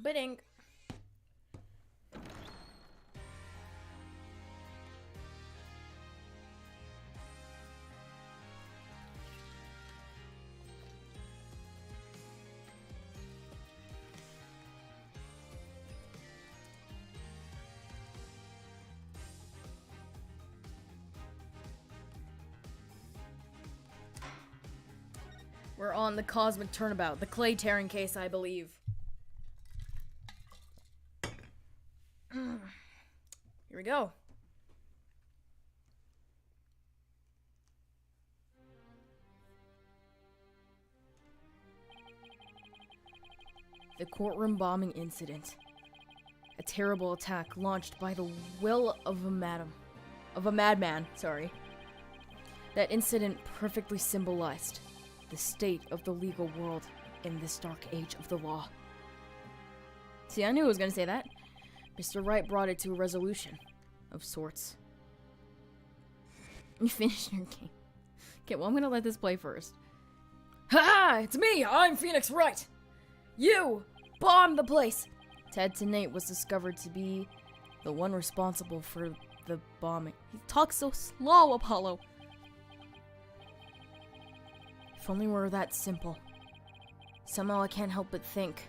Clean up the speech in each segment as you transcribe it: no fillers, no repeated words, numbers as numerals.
bidding. We're on the Cosmic Turnabout, the Clay Terran case, I believe. Here we go. The courtroom bombing incident. A terrible attack launched by the will of a madman, sorry. That incident perfectly symbolized the state of the legal world in this dark age of the law. See, I knew I was gonna say that. Mr. Wright brought it to a resolution of sorts. You finished your game. Okay, well, I'm gonna let this play first. Ha! It's me! I'm Phoenix Wright! You bombed the place! Ted Tennate was discovered to be the one responsible for the bombing. He talks so slow, Apollo. If only we were that simple. Somehow I can't help but think.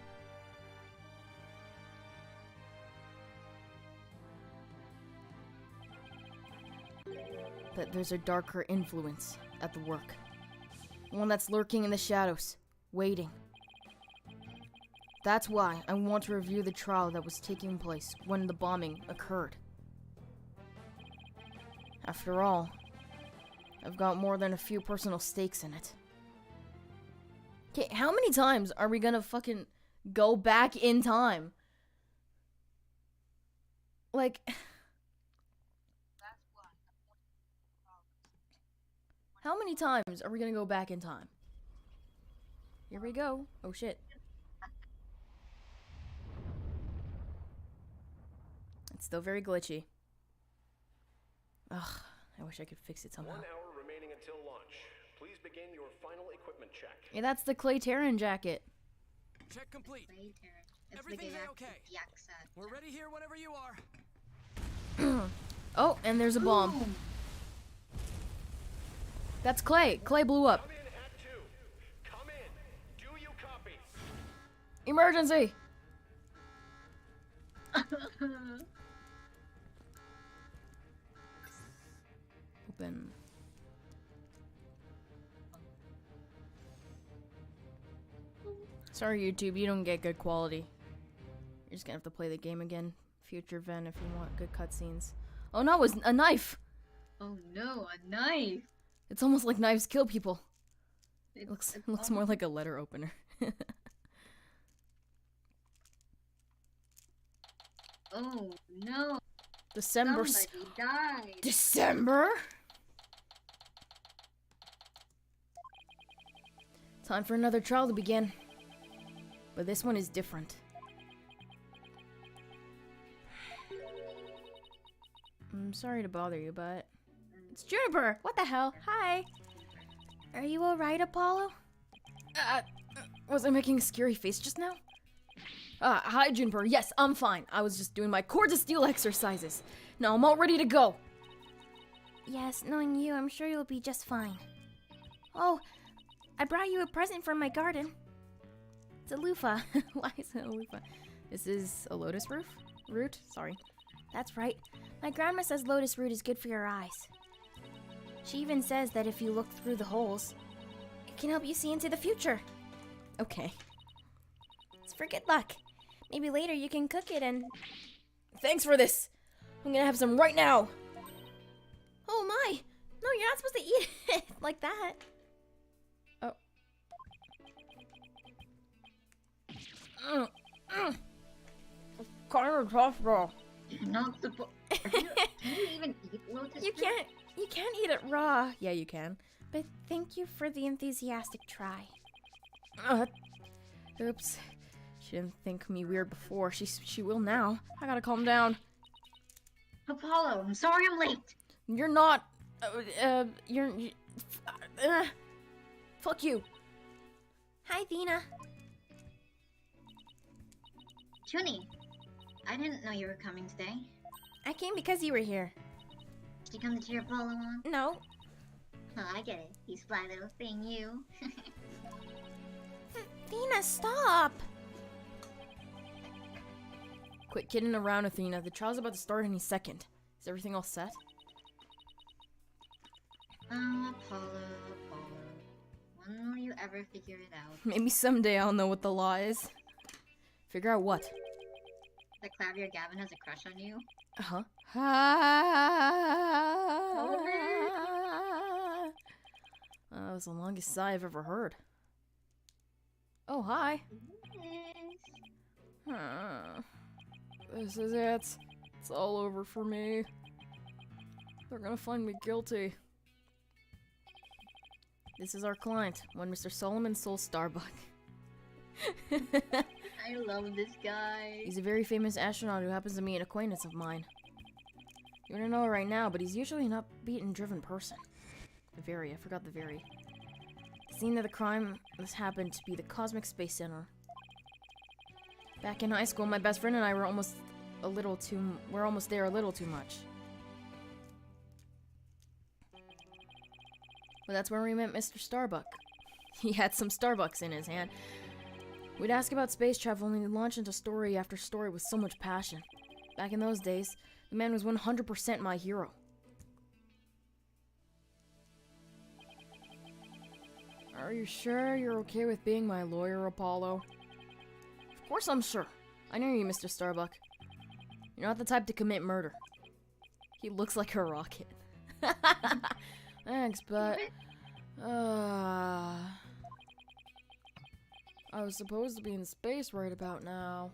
That there's a darker influence at the work. One that's lurking in the shadows, waiting. That's why I want to review the trial that was taking place when the bombing occurred. After all, I've got more than a few personal stakes in it. Okay, how many times are we gonna fucking go back in time? Like... How many times are we gonna go back in time? Here we go. Oh shit. It's still very glitchy. Ugh, I wish I could fix it somehow. 1 hour remaining until launch. Please begin your final equipment check. Yeah, that's the Clay Terran jacket. Check complete. Clay Terran. It's Everything's the okay. Yaksa. We're ready here whenever you are. Oh, and there's a bomb. Ooh. That's Clay. Clay blew up. Come in at 2. Come in. Do you copy? Emergency! Open. Sorry, YouTube, you don't get good quality. You're just gonna have to play the game again. Future Ven if you want good cutscenes. Oh no, it's a knife! Oh no, a knife! It's almost like knives kill people. It It's looks more like a letter opener. Oh no, December. somebody died. December? Time for another trial to begin. But this one is different. I'm sorry to bother you, but... It's Juniper! What the hell? Hi! Are you alright, Apollo? Was I making a scary face just now? Hi, Juniper. Yes, I'm fine. I was just doing my core to steel exercises. Now I'm all ready to go. Yes, knowing you, I'm sure you'll be just fine. Oh, I brought you a present from my garden. It's a loofah. Why is it a loofah? This is a lotus root? Sorry. That's right. My grandma says lotus root is good for your eyes. She even says that if you look through the holes, it can help you see into the future. Okay. It's for good luck. Maybe later you can cook it and... Thanks for this! I'm gonna have some right now! Oh my! No, you're not supposed to eat it like that. Oh. Kind of tough, bro. You're not supposed. Can you even eat lotus You can't eat it raw. Yeah, you can. But thank you for the enthusiastic try. Oops. She didn't think me weird before. She will now. I gotta calm down. Apollo, I'm sorry I'm late. You're not. Fuck you. Hi, Vina. Chuni, I didn't know you were coming today. I came because you were here. Did you come to cheer Apollo on? No. Oh, I get it. You sly little thing, you. Athena, stop! Quit kidding around, Athena. The trial's about to start any second. Is everything all set? Oh, Apollo. When will you ever figure it out? Maybe someday I'll know what the law is. Figure out what? That Clavier Gavin has a crush on you? Uh-huh. That was the longest sigh I've ever heard. Oh, hi. Yes. This is it. It's all over for me. They're gonna find me guilty. This is our client, one Mr. Solomon Soul Starbuck. I love this guy. He's a very famous astronaut who happens to be an acquaintance of mine. You don't know it right now, but he's usually an upbeat and driven person. I forgot the very. The scene of the crime this happened to be the Cosmic Space Center. Back in high school, my best friend and I were almost there a little too much. Well, that's where we met Mr. Starbuck. He had some Starbucks in his hand. We'd ask about space travel and he'd launch into story after story with so much passion. Back in those days, the man was 100% my hero. Are you sure you're okay with being my lawyer, Apollo? Of course I'm sure. I know you, Mr. Starbuck. You're not the type to commit murder. He looks like a rocket. Thanks, but... I was supposed to be in space right about now.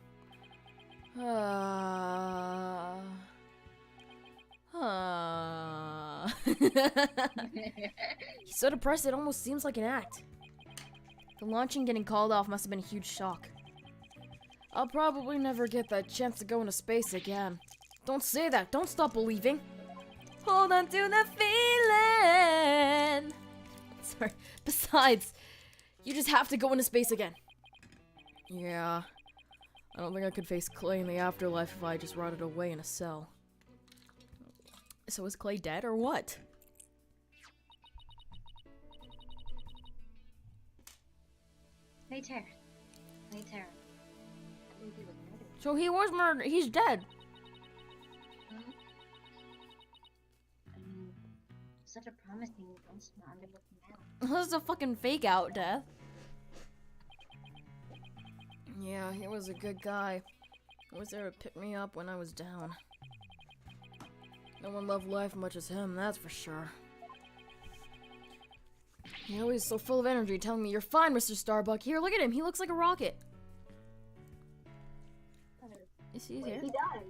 He's so depressed it almost seems like an act. The launch and getting called off must have been a huge shock. I'll probably never get that chance to go into space again. Don't say that. Don't stop believing. Hold on to the feeling. Sorry. Besides, you just have to go into space again. Yeah. I don't think I could face Clay in the afterlife if I just rotted away in a cell. So is Clay dead or what? Hey, Terran. Hey, Terran. I believe he was murdered. So he was murdered. He's dead. Such a promising underlooking man. This is a fucking fake out death. Yeah, he was a good guy. He was there to pick me up when I was down. No one loved life much as him, that's for sure. He always so full of energy, telling me, "You're fine, Mr. Starbuck. Here, look at him. He looks like a rocket." Is he here? He died.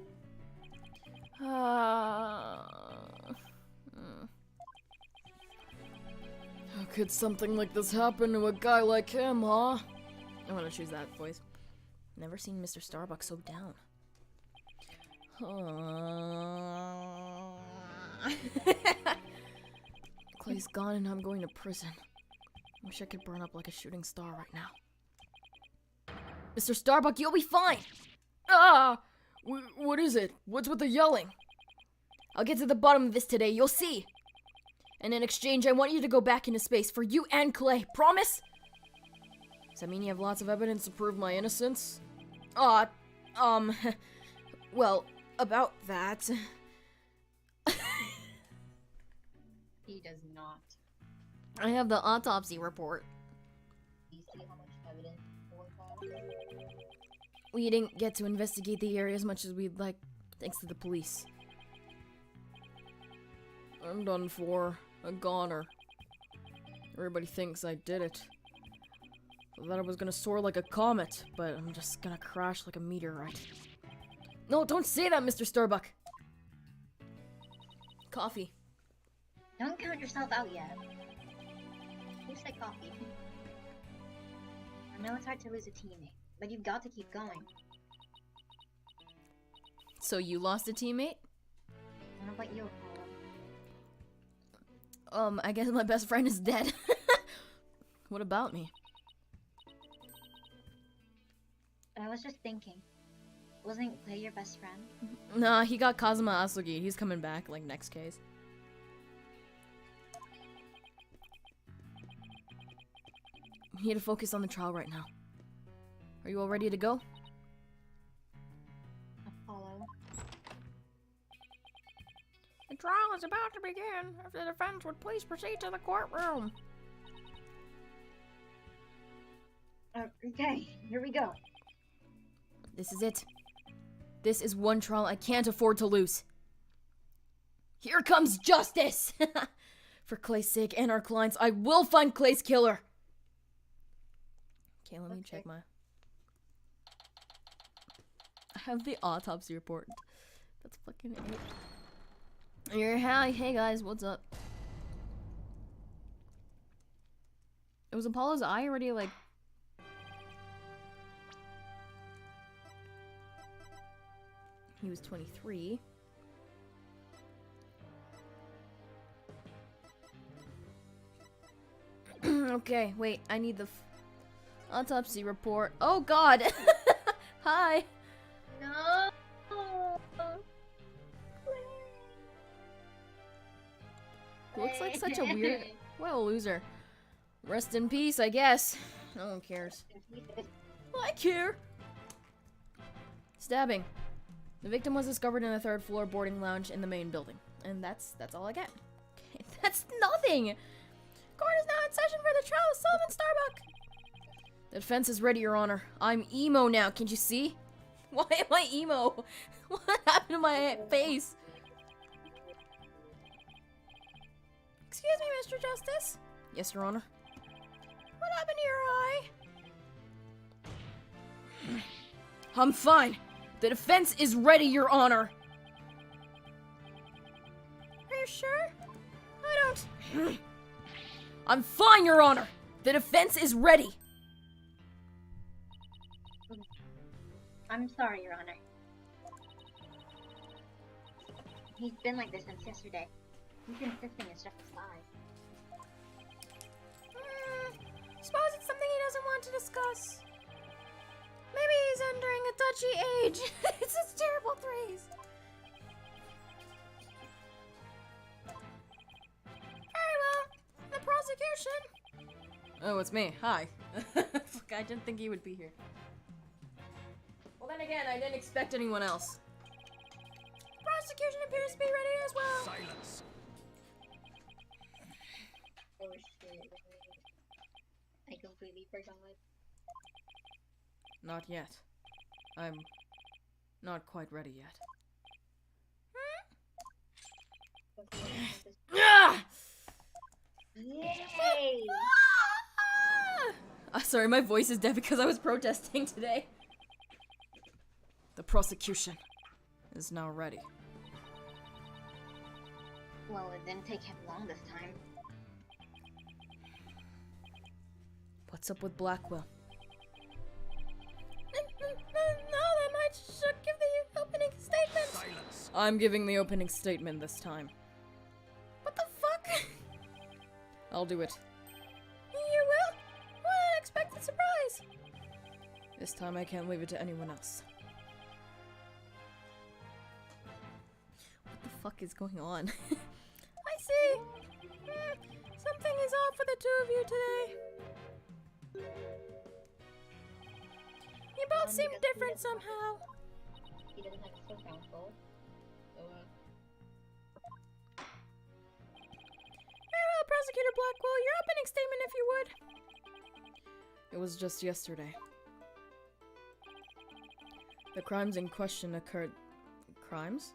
How could something like this happen to a guy like him, huh? I'm gonna choose that voice. Never seen Mr. Starbuck so down. Clay's gone and I'm going to prison. Wish I could burn up like a shooting star right now. Mr. Starbuck, you'll be fine! What is it? What's with the yelling? I'll get to the bottom of this today, you'll see! And in exchange, I want you to go back into space for you and Clay. Promise? Does that mean you have lots of evidence to prove my innocence? Well, about that. He does not. I have the autopsy report. Do you see how much evidence Ford has? We didn't get to investigate the area as much as we'd like, thanks to the police. I'm done for. A goner. Everybody thinks I did it. I thought I was gonna soar like a comet, but I'm just gonna crash like a meteorite. No, don't say that, Mr. Starbuck! Coffee. Don't count yourself out yet. Who said coffee? I know it's hard to lose a teammate, but you've got to keep going. So you lost a teammate? What about you, Apollo? I guess my best friend is dead. What about me? But I was just thinking, Wasn't Clay your best friend? Nah, he got Kazuma Asugi. He's coming back, like, next case. We need to focus on the trial right now. Are you all ready to go? Apollo. The trial is about to begin. If the defense would please proceed to the courtroom. Okay, here we go. This is it. This is one trial I can't afford to lose. Here comes justice! For Clay's sake and our clients, I will find Clay's killer! Okay, let me check my... I have the autopsy report. That's fucking it. Hey guys, what's up? It was Apollo's eye already, like... He was 23. Okay, wait, I need the autopsy report. Oh god! Hi! No! Looks like such a weird... What a loser. Rest in peace, I guess. No one cares. I care! Stabbing. The victim was discovered in the third floor boarding lounge in the main building. And that's all I get. Okay, that's nothing! Court is now in session for the trial of Sullivan Starbuck! The defense is ready, Your Honor. I'm emo now, can't you see? Why am I emo? What happened to my face? Excuse me, Mr. Justice. Yes, Your Honor. What happened to your eye? I'm fine. The defense is ready, Your Honor. Are you sure? I don't... I'm fine, Your Honor. The defense is ready. I'm sorry, Your Honor. He's been like this since yesterday. He's insisting it's just a lie. Suppose it's something he doesn't want to discuss. Maybe he's entering a touchy age. It's such terrible phrase. Very well. The prosecution. Oh, it's me. Hi. Fuck, I didn't think he would be here. Well, then again, I didn't expect anyone else. Prosecution appears to be ready as well. Silence. Oh shit. I completely forgot. Not yet. I'm not quite ready yet. Ah! Yay! Sorry, my voice is dead because I was protesting today. The prosecution is now ready. Well, it didn't take him long this time. What's up with Blackwell? No, that might should give the opening statement. Silence. I'm giving the opening statement this time. What the fuck? I'll do it. You will? What an unexpected surprise! This time I can't leave it to anyone else. What the fuck is going on? I see! Something is off with the two of you today. You both seem different somehow. He doesn't have a full counsel. So, Very well, Prosecutor Blackwell. Your opening statement, if you would. It was just yesterday. The crimes in question occurred... Crimes?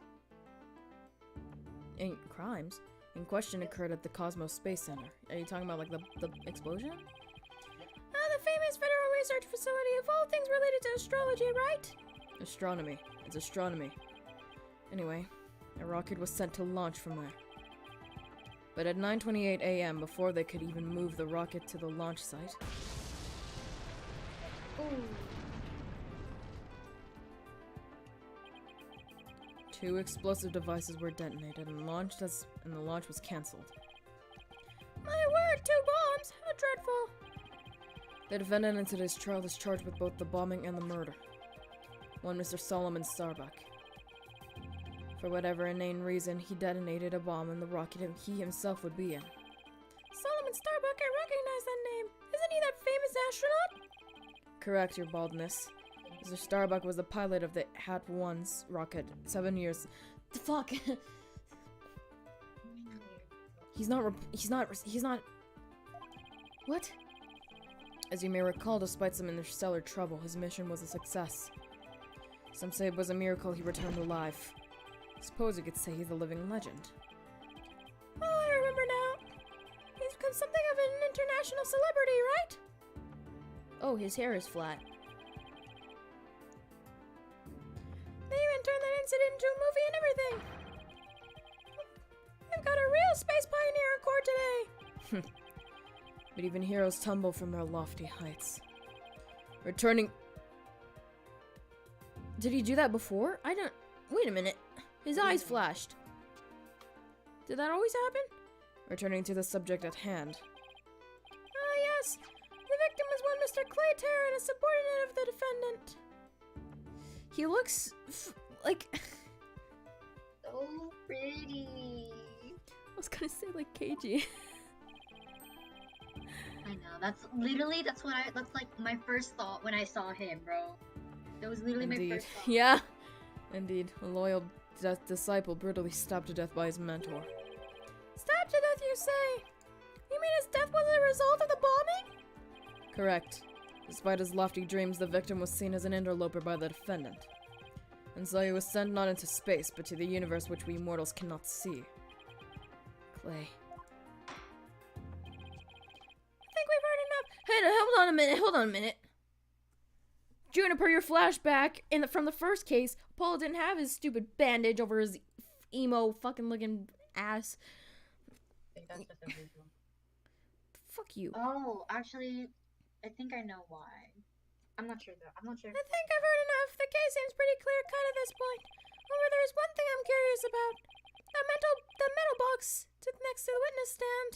Crimes? In question occurred at the Cosmos Space Center. Are you talking about, like, the explosion? The famous Federal Research Facility of all things related to astrology, right? Astronomy. It's astronomy. Anyway, a rocket was sent to launch from there. But at 9:28 a.m., before they could even move the rocket to the launch site... Two explosive devices were detonated and the launch was cancelled. My word, 2 bombs! How dreadful! The defendant in today's trial is charged with both the bombing and the murder. one Mr. Solomon Starbuck. For whatever inane reason, he detonated a bomb in the rocket he himself would be in. Solomon Starbuck, I recognize that name. Isn't he that famous astronaut? Correct, your baldness. Mr. Starbuck was the pilot of the Hat-1's rocket 7 years. The fuck? He's not. What? As you may recall, despite some interstellar trouble, his mission was a success. Some say it was a miracle he returned alive. Suppose you could say he's a living legend. Oh, I remember now. He's become something of an international celebrity, right? Oh, his hair is flat. They even turned that incident into a movie and everything. We've got a real space pioneer in court today. But even heroes tumble from their lofty heights. Returning... Did he do that before? I don't... Wait a minute. His eyes flashed. Did that always happen? Returning to the subject at hand. Ah, yes. The victim was one Mr. Clay Terran, a subordinate of the defendant. He looks... like... So pretty. I was gonna say, like, cagey. I know. That's like my first thought when I saw him, bro. That was literally Indeed. my first thought. Yeah. Indeed. A loyal disciple brutally stabbed to death by his mentor. Stabbed to death, you say? You mean his death was a result of the bombing? Correct. Despite his lofty dreams, the victim was seen as an interloper by the defendant. And so he was sent not into space, but to the universe which we mortals cannot see. Clay. I think we've heard enough. Hey, hold on a minute. Juniper, your flashback from the first case, Apollo didn't have his stupid bandage over his emo fucking looking ass. I think that's just a visual. Fuck you. Oh, actually, I think I know why. I'm not sure though. I'm not sure. I think I've heard enough. The case seems pretty clear cut at this point. However, there's one thing I'm curious about. The metal box next to the witness stand.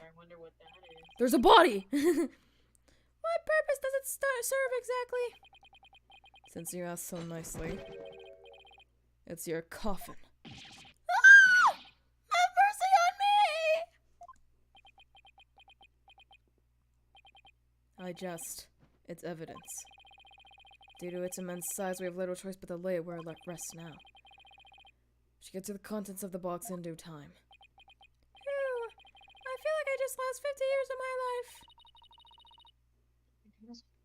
I wonder what that is. There's a body! What purpose does it serve exactly? Since you asked so nicely, it's your coffin. Ah! Have mercy on me! I jest. It's evidence. Due to its immense size, we have little choice but to lay it where it rests now. We should get to the contents of the box in due time. Phew. I feel like I just lost 50 years of my life.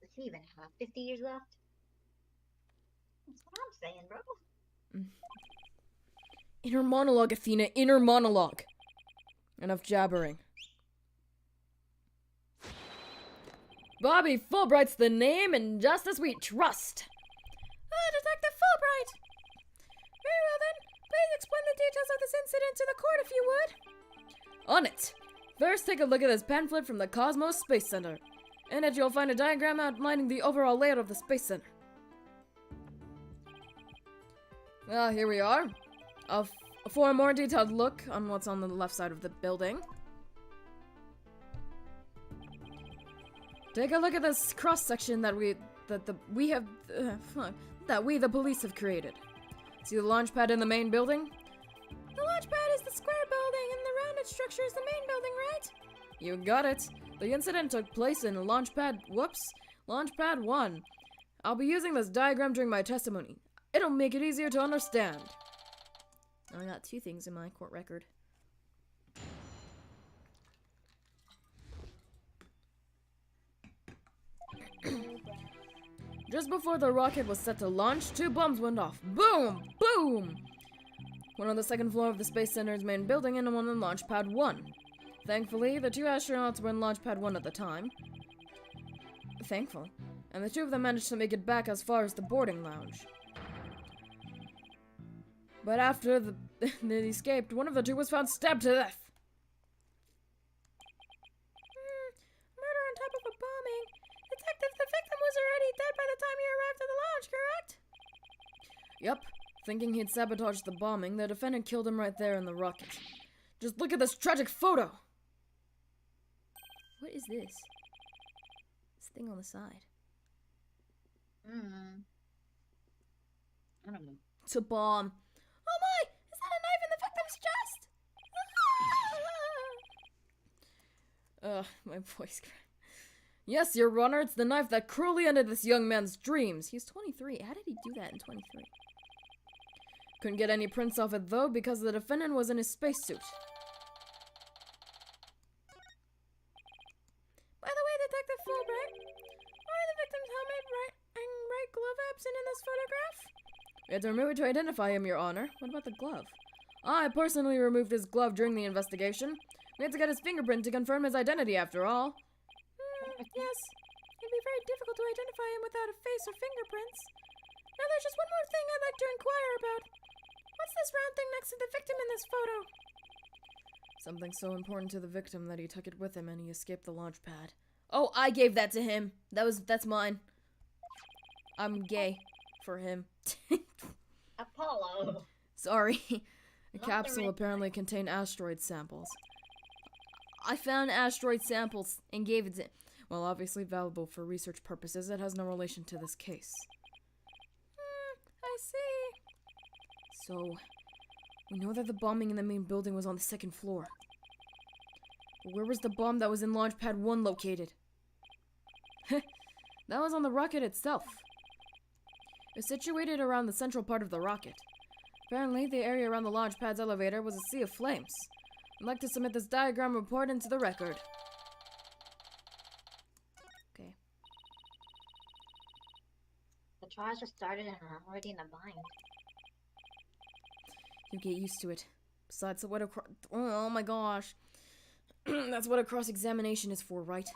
Does he even have 50 years left? That's what I'm saying, bro. Inner monologue, Athena. Inner monologue. Enough jabbering. Bobby Fulbright's the name, and justice we trust. Detective Fulbright. Very well then. Please explain the details of this incident to the court if you would. On it. First, take a look at this pamphlet from the Cosmos Space Center. In it, you'll find a diagram outlining the overall layout of the Space Center. Well, here we are. For a more detailed look on what's on the left side of the building. Take a look at this cross-section that we, the police have created. See the launch pad in the main building? The launch pad is the square building, and the rounded structure is the main building, right? You got it. The incident took place in Launchpad 1. I'll be using this diagram during my testimony. It'll make it easier to understand. I got 2 things in my court record. Just before the rocket was set to launch, 2 bombs went off. Boom! Boom! One on the second floor of the Space Center's main building and one on Launchpad 1. Thankfully, the 2 astronauts were in Launchpad 1 at the time. Thankful. And the 2 of them managed to make it back as far as the boarding lounge. But after they escaped, one of the 2 was found stabbed to death. Murder on top of a bombing. Detective, the victim was already dead by the time you arrived at the launch, correct? Yep. Thinking he'd sabotaged the bombing, the defendant killed him right there in the rocket. Just look at this tragic photo! What is this? This thing on the side. front of them. It's a bomb. Oh my! Is that a knife in the victim's chest? My voice cracked. Yes, Your Honor, it's the knife that cruelly ended this young man's dreams. He's 23. How did he do that in 23? Couldn't get any prints off it, though, because the defendant was in his spacesuit. By the way, Detective Fulbright, why are the victim's helmet and right glove absent in this photograph? We had to remove it to identify him, Your Honor. What about the glove? I personally removed his glove during the investigation. We had to get his fingerprint to confirm his identity, after all. Yes. It'd be very difficult to identify him without a face or fingerprints. Now there's just one more thing I'd like to inquire about. What's this round thing next to the victim in this photo? Something so important to the victim that he took it with him and he escaped the launch pad. Oh, I gave that to him. That's mine. I'm gay for him. Apollo! Sorry. The Not the capsule right apparently contained asteroid samples. I found asteroid samples and gave it to... Well, obviously valuable for research purposes, it has no relation to this case. I see. So, we know that the bombing in the main building was on the 2nd floor. But where was the bomb that was in Launch Pad 1 located? That was on the rocket itself. It's situated around the central part of the rocket. Apparently, the area around the launch pad's elevator was a sea of flames. I'd like to submit this diagram report into the record. Okay. The trials just started and I'm already in a bind. You get used to it. Besides, what a oh my gosh. That's what a cross-examination is for, right?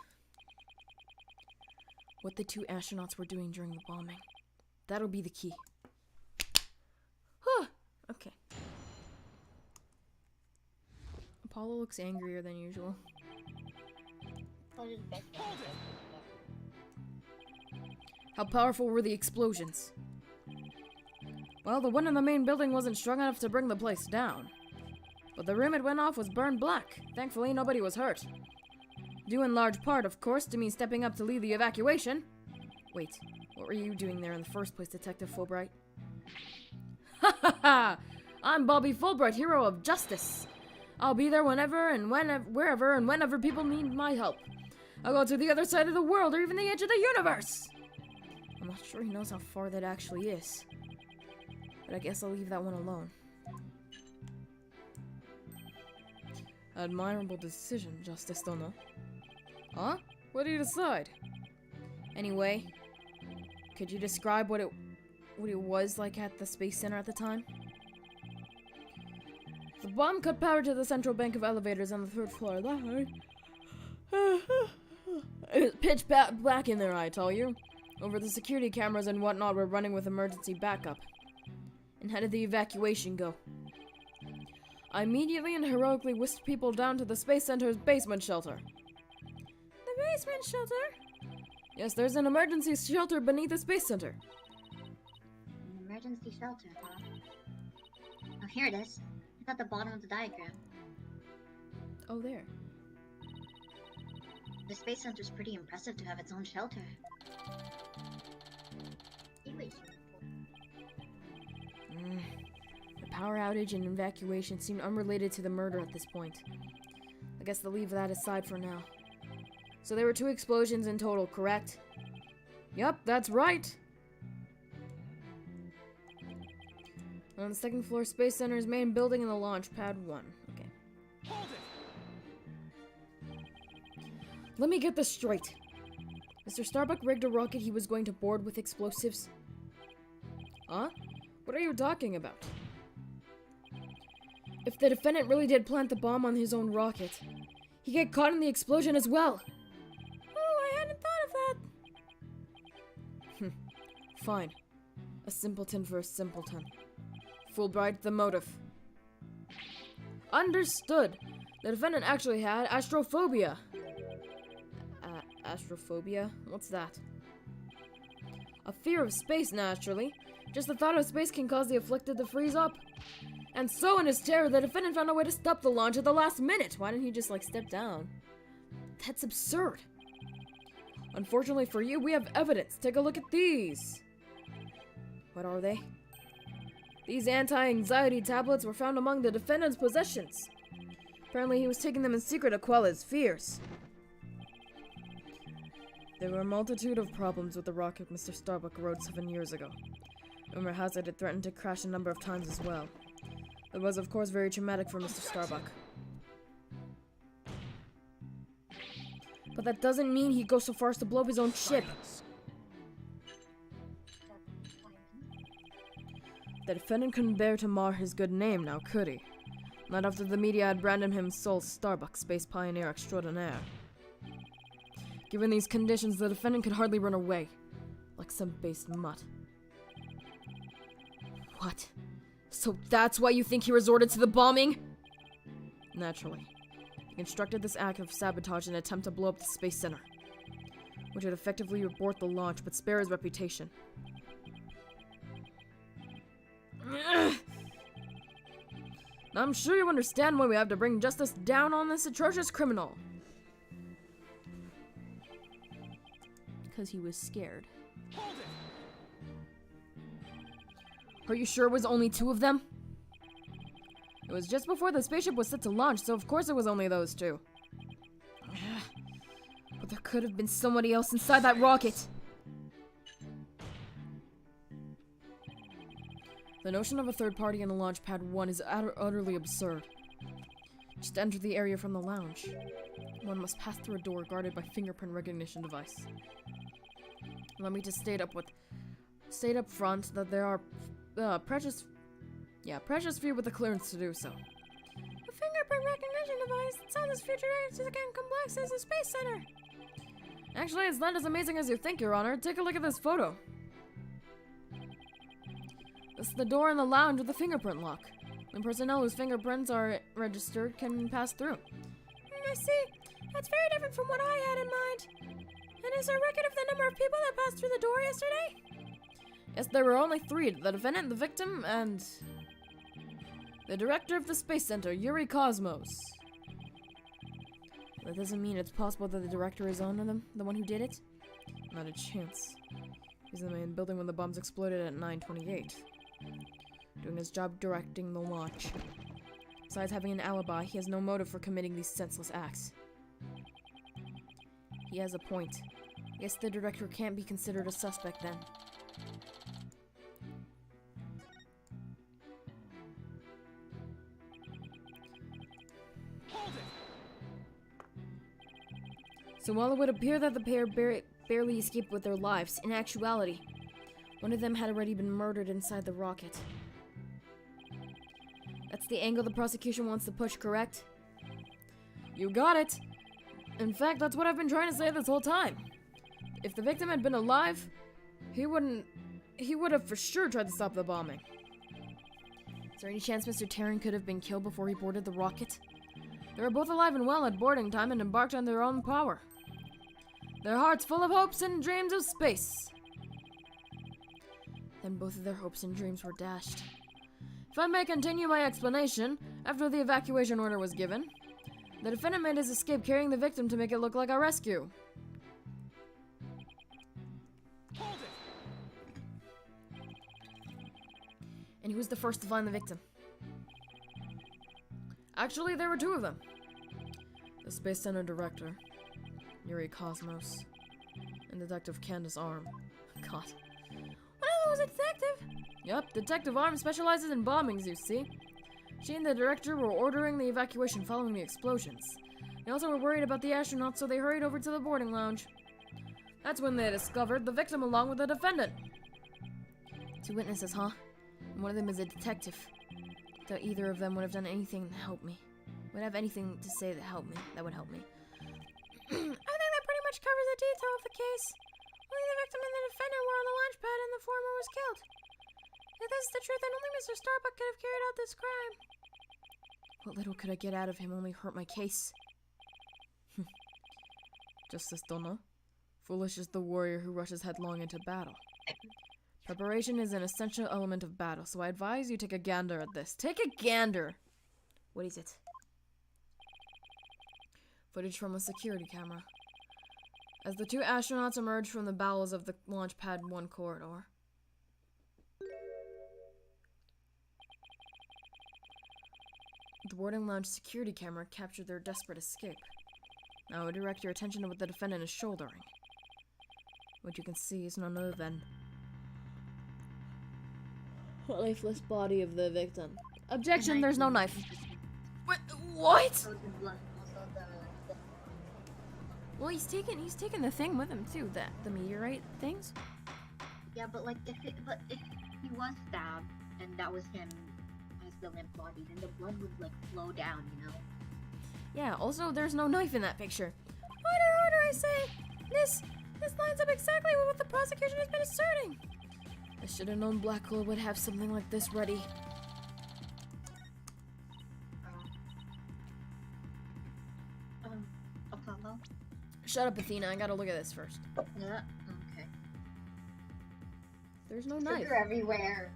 What the 2 astronauts were doing during the bombing. That'll be the key. Huh. Okay. Apollo looks angrier than usual. How powerful were the explosions? Well, the one in the main building wasn't strong enough to bring the place down. But the room it went off was burned black. Thankfully, nobody was hurt. Due in large part, of course, to me stepping up to lead the evacuation. Wait, what were you doing there in the first place, Detective Fulbright? Ha ha ha! I'm Bobby Fulbright, hero of justice. I'll be there whenever and wherever and whenever people need my help. I'll go to the other side of the world or even the edge of the universe. I'm not sure he knows how far that actually is. But I guess I'll leave that one alone. Admirable decision, Justice Dono. Huh? What do you decide? Anyway, could you describe what it was like at the Space Center at the time? The bomb cut power to the central bank of elevators on the 3rd floor. It's pitch black in there, I tell you. Over the security cameras and whatnot, we're running with emergency backup. And how did the evacuation go? I immediately and heroically whisked people down to the Space Center's basement shelter. The basement shelter? Yes, there's an emergency shelter beneath the Space Center. An emergency shelter, huh? Oh, here it is. It's at the bottom of the diagram. Oh, there. The Space Center's pretty impressive to have its own shelter. The power outage and evacuation seemed unrelated to the murder at this point. I guess they'll leave that aside for now. So there were 2 explosions in total, correct? Yup, that's right! On the 2nd floor, Space Center's main building in the launch pad 1. Okay. Hold it! Let me get this straight. Mr. Starbuck rigged a rocket he was going to board with explosives. Huh? What are you talking about? If the defendant really did plant the bomb on his own rocket, he'd get caught in the explosion as well. Oh, I hadn't thought of that. Fine. A simpleton for a simpleton. Fulbright, the motive. Understood. The defendant actually had astrophobia. Astrophobia? What's that? A fear of space, naturally. Just the thought of space can cause the afflicted to freeze up. And so in his terror, the defendant found a way to stop the launch at the last minute. Why didn't he just, step down? That's absurd. Unfortunately for you, we have evidence. Take a look at these. What are they? These anti-anxiety tablets were found among the defendant's possessions. Apparently he was taking them in secret to quell his fears. There were a multitude of problems with the rocket Mr. Starbuck rode 7 years ago. Rumor has it threatened to crash a number of times as well. It was, of course, very traumatic for Mr. Starbuck. But that doesn't mean he'd go so far as to blow up his own ship. The defendant couldn't bear to mar his good name now, could he? Not after the media had branded him Sol Starbuck, space pioneer extraordinaire. Given these conditions, the defendant could hardly run away. Like some base mutt. What? So that's why you think he resorted to the bombing? Naturally. He constructed this act of sabotage in an attempt to blow up the Space Center, which would effectively abort the launch but spare his reputation. Now, I'm sure you understand why we have to bring justice down on this atrocious criminal. Because he was scared. Hold it! Are you sure it was only 2 of them? It was just before the spaceship was set to launch, so of course it was only those 2. But there could have been somebody else inside that rocket. The notion of a third party in the launch pad 1 is utterly absurd. Just to enter the area from the lounge, one must pass through a door guarded by fingerprint recognition device. Let me just state up front that there are precious few with the clearance to do so. A fingerprint recognition device? It sounds as futuristic and complex as a space center. Actually, it's not as amazing as you think, Your Honor. Take a look at this photo. This is the door in the lounge with the fingerprint lock. The personnel whose fingerprints are registered can pass through. I see. That's very different from what I had in mind. And is there a record of the number of people that passed through the door yesterday? Yes, there were only 3. The defendant, the victim, and the director of the Space Center, Yuri Cosmos. That doesn't mean it's possible that the director is one of them, the one who did it? Not a chance. He's in the main building when the bombs exploded at 9:28. Doing his job directing the launch. Besides having an alibi, he has no motive for committing these senseless acts. He has a point. I guess the director can't be considered a suspect then. Hold it! So while it would appear that the pair barely escaped with their lives, in actuality, one of them had already been murdered inside the rocket. That's the angle the prosecution wants to push, correct? You got it! In fact, that's what I've been trying to say this whole time. If the victim had been alive, he would have for sure tried to stop the bombing. Is there any chance Mr. Terran could have been killed before he boarded the rocket? They were both alive and well at boarding time and embarked on their own power. Their hearts full of hopes and dreams of space. Then both of their hopes and dreams were dashed. If I may continue my explanation, after the evacuation order was given, the defendant made his escape carrying the victim to make it look like a rescue. Hold it! And he was the first to find the victim. Actually, there were 2 of them. The Space Center director, Yuri Cosmos, and Detective Candace Arm. God. One of them was a detective? Yup, Detective Arm specializes in bombings, you see. She and the director were ordering the evacuation following the explosions. They also were worried about the astronauts, so they hurried over to the boarding lounge. That's when they discovered the victim along with the defendant. 2 witnesses, huh? And one of them is a detective. Though either of them would have done anything to help me. Would have anything to say that would help me. I think that pretty much covers the detail of the case. Only the victim and the defendant were on the launch pad and the former was killed. If this is the truth, then only Mr. Starbuck could have carried out this crime. What little could I get out of him only hurt my case. Justice Donna. Foolish is the warrior who rushes headlong into battle. Preparation is an essential element of battle, so I advise you take a gander at this. Take a gander! What is it? Footage from a security camera. As the 2 astronauts emerge from the bowels of the launch pad 1 corridor. The boarding lounge security camera captured their desperate escape. Now direct your attention to what the defendant is shouldering. What you can see is none other than the lifeless body of the victim. Objection, there's no knife. What? Also the blood, also the... Well, he's taken the thing with him too, the meteorite things. Yeah, but like, if he was stabbed, and that was him as the limp body, then the blood would like flow down, you know? Yeah, also there's no knife in that picture. Order, I say! This lines up exactly with what the prosecution has been asserting! I should have known Blackwell would have something like this ready. Apollo? Shut up, Athena, I gotta look at this first. Yeah, okay. There's no knife. Sugar everywhere.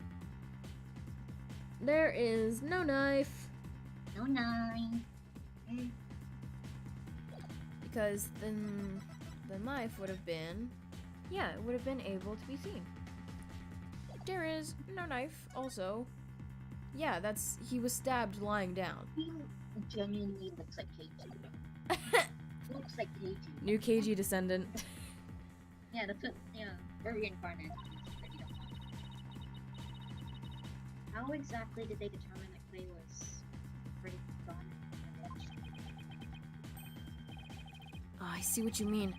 There is no knife. No nine. Because then the knife would have been, yeah, it would have been able to be seen. There is no knife. Also, yeah, he was stabbed lying down. He genuinely looks like KG. Looks like KG. New KG descendant. Yeah, that's what, yeah, very incarnate. How exactly did they determine that Clay was pretty gone? Oh, I see what you mean.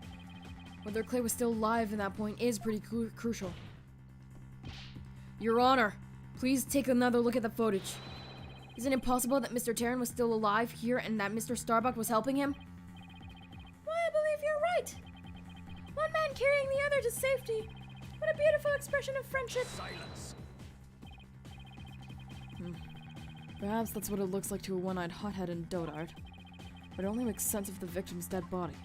Whether Clay was still alive at that point is pretty crucial. Your Honor, please take another look at the footage. Isn't it possible that Mr. Terran was still alive here and that Mr. Starbuck was helping him? Why, I believe you're right. One man carrying the other to safety. What a beautiful expression of friendship. Silence. Perhaps that's what it looks like to a one-eyed hothead in dotard. But it only makes sense of the victim's dead body.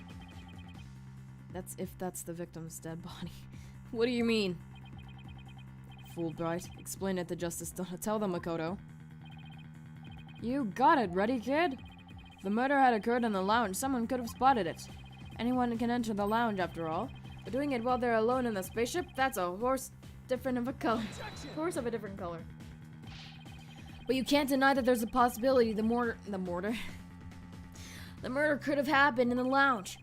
That's if that's the victim's dead body. What do you mean? Fulbright, explain it to Justice Donatello, Makoto. You got it, ready, kid? If the murder had occurred in the lounge, someone could have spotted it. Anyone can enter the lounge, after all. But doing it while they're alone in the spaceship, that's a horse different of a color. Horse of a different color. But you can't deny that there's a possibility the murder could have happened in the lounge.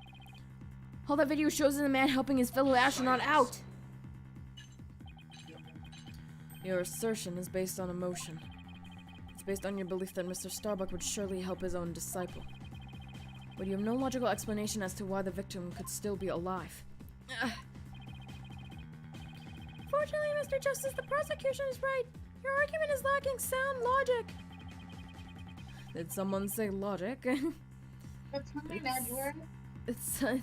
All that video shows is a man helping his fellow astronaut out. Your assertion is based on emotion. It's based on your belief that Mr. Starbuck would surely help his own disciple. But you have no logical explanation as to why the victim could still be alive. Fortunately, Mr. Justice, the prosecution is right. Your argument is lacking sound logic. Did someone say logic? That's not my bad word. It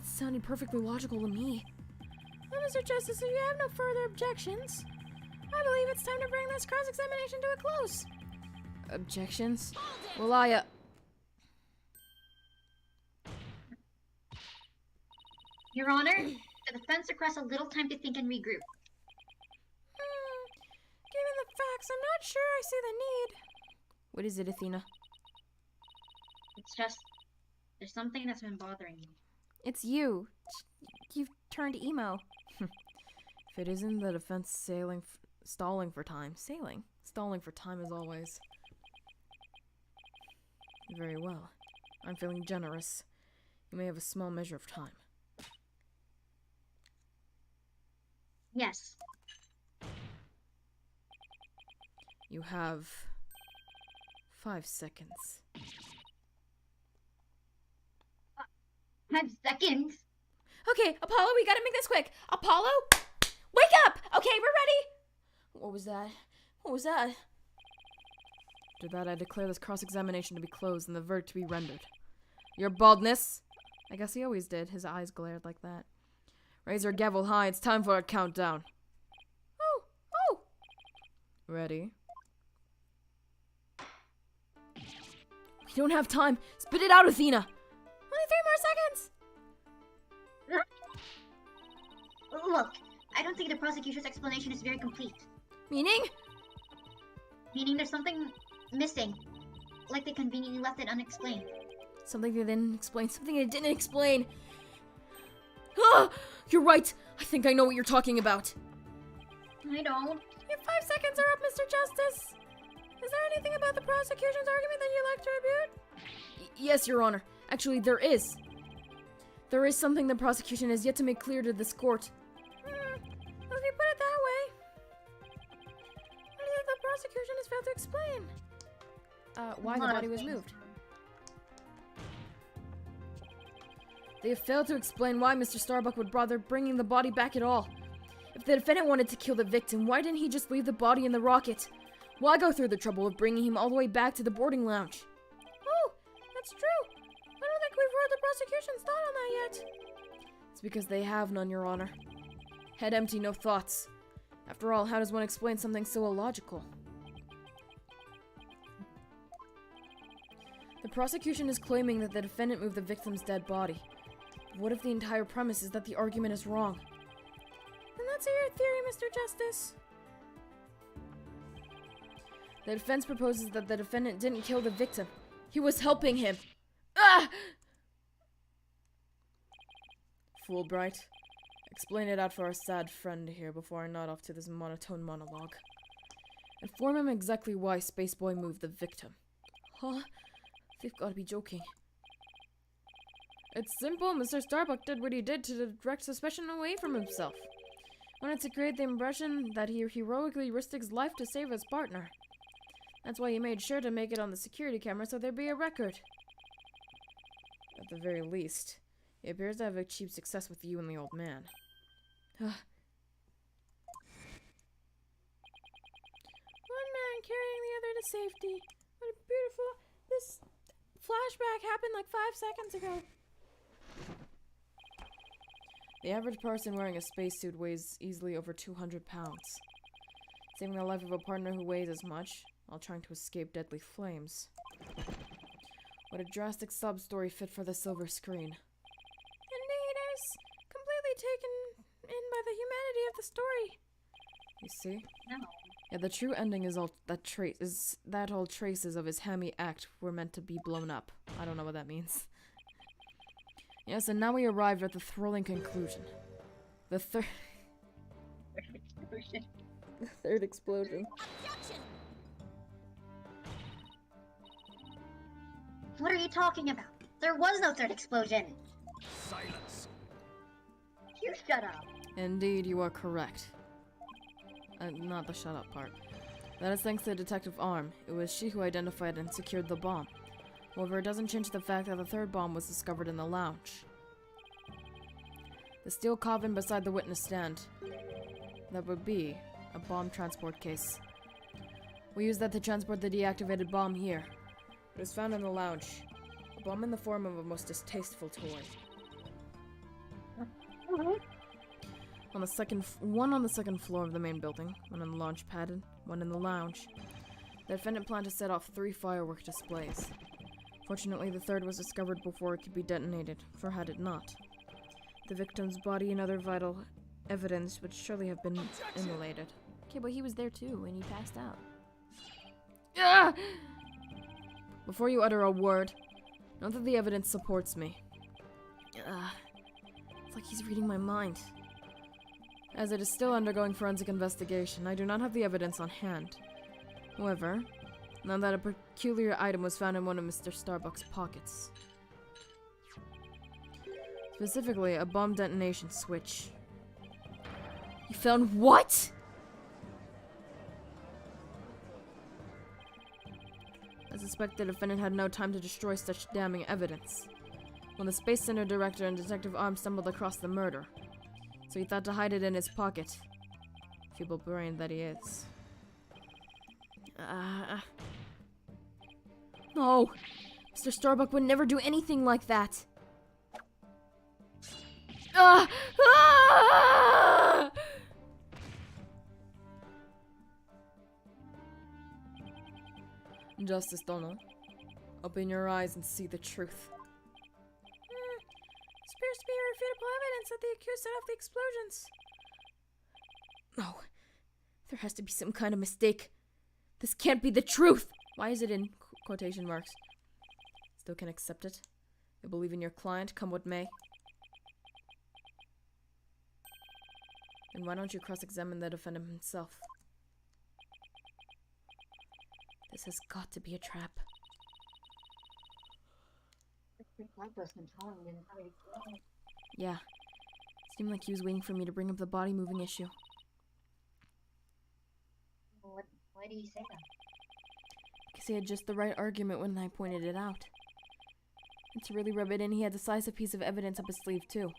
sounded perfectly logical to me. Well, Mr. Justice, if you have no further objections, I believe it's time to bring this cross-examination to a close. Objections? Well, Your Honor, the defense requests a little time to think and regroup. Given the facts, I'm not sure I see the need. What is it, Athena? It's just, there's something that's been bothering me. It's you. You've turned emo. If it isn't the defense stalling for time. Stalling for time as always. Very well. I'm feeling generous. You may have a small measure of time. Yes. You have 5 seconds. 5 seconds? Okay, Apollo, we gotta make this quick. Apollo, wake up! Okay, we're ready. What was that? What was that? After that, I declare this cross-examination to be closed and the verdict to be rendered. Your baldness. I guess he always did. His eyes glared like that. Raise your gavel high. It's time for a countdown. Oh! Ready? We don't have time. Spit it out, Athena. Only 3 more seconds. Look, I don't think the prosecution's explanation is very complete. Meaning? Meaning there's something missing. Like they conveniently left it unexplained. Something they didn't explain. Something they didn't explain. Ah! You're right. I think I know what you're talking about. I don't. Your 5 seconds are up, Mr. Justice. Is there anything about the prosecution's argument that you'd like to rebuke? Yes, Your Honor. Actually, there is. There is something the prosecution has yet to make clear to this court. Well, if you put it that way, what is it the prosecution has failed to explain? Why the body was moved. They have failed to explain why Mr. Starbuck would bother bringing the body back at all. If the defendant wanted to kill the victim, why didn't he just leave the body in the rocket? Why go through the trouble of bringing him all the way back to the boarding lounge? Oh, that's true. I don't think we've heard the prosecution's thought on that yet. It's because they have none, Your Honor. Head empty, no thoughts. After all, how does one explain something so illogical? The prosecution is claiming that the defendant moved the victim's dead body. But what if the entire premise is that the argument is wrong? Then that's your theory, Mr. Justice. The defense proposes that the defendant didn't kill the victim. He was helping him. Ah! Fulbright, explain it out for our sad friend here before I nod off to this monotone monologue. Inform him exactly why Spaceboy moved the victim. Huh? They've got to be joking. It's simple. Mr. Starbuck did what he did to direct suspicion away from himself. Wanted to create the impression that he heroically risked his life to save his partner. That's why he made sure to make it on the security camera so there'd be a record. At the very least, he appears to have achieved success with you and the old man. One man carrying the other to safety. What a beautiful... This flashback happened like 5 seconds ago. The average person wearing a spacesuit weighs easily over 200 pounds. Saving the life of a partner who weighs as much, while trying to escape deadly flames. What a drastic sub-story fit for the silver screen. Indeed, I was completely taken in by the humanity of the story. You see? No. Yeah, the true ending is that all traces of his hammy act were meant to be blown up. I don't know what that means. Yes, and now we arrived at the thrilling conclusion. The third explosion. Objection! What are you talking about? There was no third explosion. Silence. You shut up. Indeed, you are correct. Not the shut up part. That is thanks to Detective Arm. It was she who identified and secured the bomb. However, it doesn't change the fact that the third bomb was discovered in the lounge. The steel coffin beside the witness stand. That would be a bomb transport case. We used that to transport the deactivated bomb here. It was found in the lounge. A bomb in the form of a most distasteful toy. One on the second floor of the main building, one on the launch pad, and one in the lounge. The defendant planned to set off 3 firework displays. Fortunately, the third was discovered before it could be detonated, for had it not, the victim's body and other vital evidence would surely have been immolated. Okay, but he was there too, and he passed out. Ah! Before you utter a word, note that the evidence supports me. It's like he's reading my mind. As it is still undergoing forensic investigation, I do not have the evidence on hand. However, now that a peculiar item was found in one of Mr. Starbuck's pockets. Specifically, a bomb detonation switch. You found what? I suspect the defendant had no time to destroy such damning evidence. When the Space Center director and Detective Arm stumbled across the murder, so he thought to hide it in his pocket. Feeble brain that he is. No! Mr. Starbuck would never do anything like that! Justice Donald, open your eyes and see the truth. This appears to be irrefutable evidence that the accused set off the explosions. No, there has to be some kind of mistake. This can't be the truth! Why is it in quotation marks? Still can accept it. I believe in your client, come what may. Then why don't you cross-examine the defendant himself? This has got to be a trap. Yeah. Seemed like he was waiting for me to bring up the body moving issue. Why did he say that? Because he had just the right argument when I pointed it out. And to really rub it in, he had to slice a piece of evidence up his sleeve, too.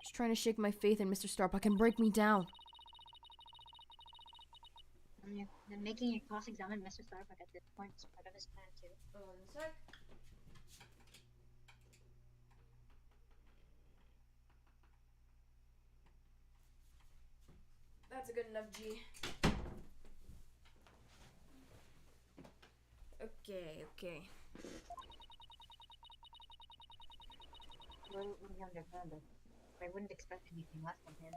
Just trying to shake my faith in Mr. Starbuck and break me down. Then making you cross-examine Mr. Starbuck at this point is part of his plan, too. That's a good enough G. Okay. Well, we understand that. I wouldn't expect anything less from him.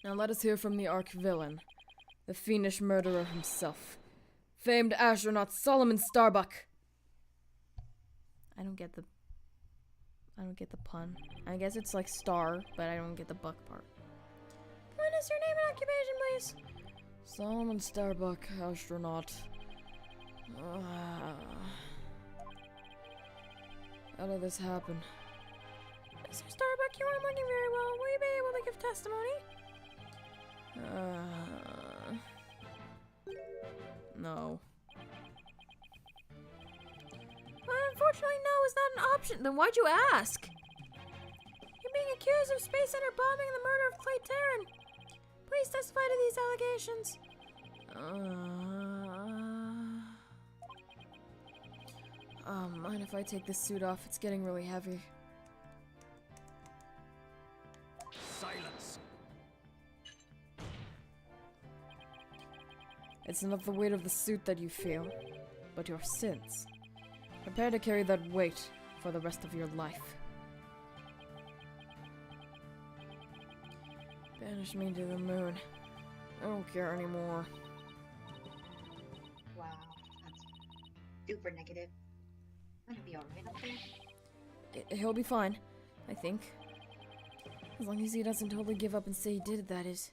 Now let us hear from the arch-villain, the fiendish murderer himself, famed astronaut Solomon Starbuck. I don't get the pun. I guess it's like star, but I don't get the buck part. What is your name and occupation, please? Solomon Starbuck, astronaut. How did this happen? Mr. Starbuck, you aren't looking very well. Will you be able to give testimony? No. Unfortunately, no is not an option. Then why'd you ask? You're being accused of Space Center bombing and the murder of Clay Terran. Please testify to these allegations. Mind if I take this suit off? It's getting really heavy. Silence. It's not the weight of the suit that you feel, but your sins. Prepare to carry that weight for the rest of your life. Banish me to the moon. I don't care anymore. Wow, that's super negative. Gonna be alright up there? He'll be fine, I think. As long as he doesn't totally give up and say he did it, that is.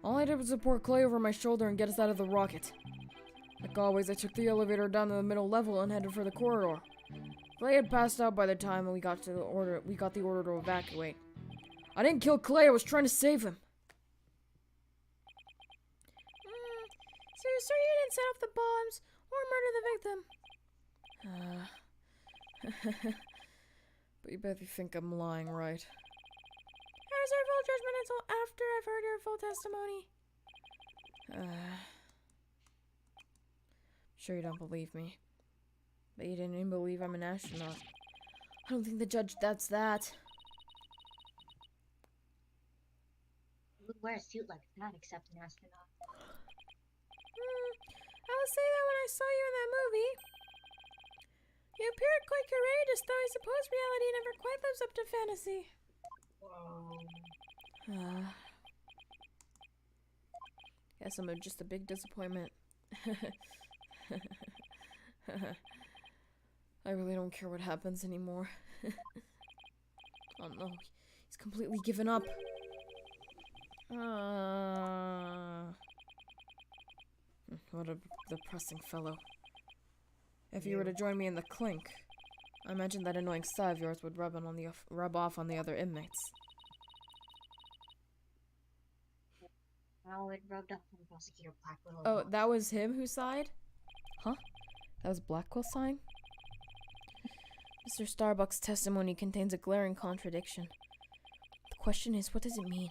All I did was support Clay over my shoulder and get us out of the rocket. Like always, I took the elevator down to the middle level and headed for the corridor. Clay had passed out by the time we got the order to evacuate. I didn't kill Clay, I was trying to save him. So you're sure you didn't set off the bombs or murder the victim? But you better think I'm lying, right? I reserve all judgment until after I've heard your full testimony. Sure you don't believe me. But you didn't even believe I'm an astronaut. I don't think the judge doubts that. Who would wear a suit like that except an astronaut? I will say that when I saw you in that movie, you appeared quite courageous, though I suppose reality never quite lives up to fantasy. Guess I'm just a big disappointment. I really don't care what happens anymore. Oh no, he's completely given up. What a depressing fellow. If you were to join me in the clink, I imagine that annoying sigh of yours would rub off on the other inmates. How it rubbed off on Prosecutor Blackwell. Oh, that was him who sighed? Huh? That was Blackwell sighing? Mr. Starbuck's testimony contains a glaring contradiction. The question is, what does it mean?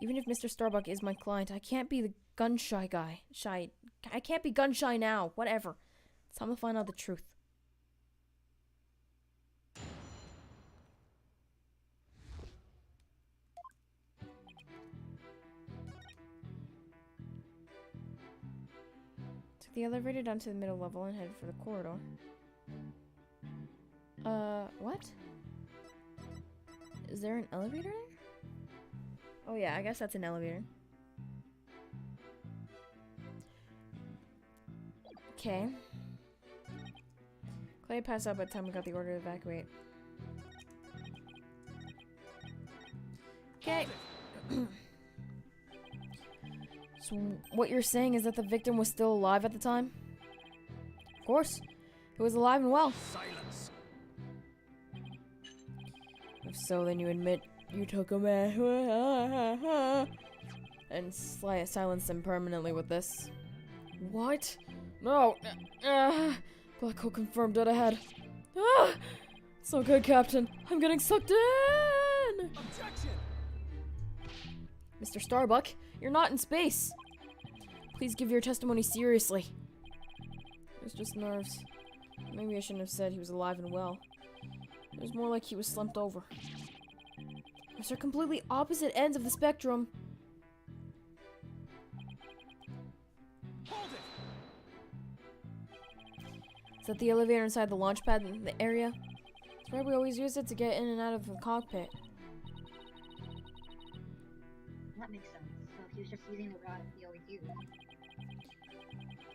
Even if Mr. Starbuck is my client, I can't be the gun-shy guy. I can't be gun-shy now. Whatever. It's time to find out the truth. Took the elevator down to the middle level and headed for the corridor. What? Is there an elevator there? Oh yeah, I guess that's an elevator. Okay. Clay passed out by the time we got the order to evacuate. Okay. So what you're saying is that the victim was still alive at the time? Of course. He was alive and well. Silence. If so, then you admit you took him and silence him permanently with this. What? No. Black hole confirmed dead ahead. It's not good, Captain. I'm getting sucked in! Objection. Mr. Starbuck, you're not in space. Please give your testimony seriously. It was just nerves. Maybe I shouldn't have said he was alive and well. It was more like he was slumped over. Those are completely opposite ends of the spectrum. Hold it. Is that the elevator inside the launch pad in the area? That's why we always use it to get in and out of the cockpit. That makes sense. So he was just using the rod he always used.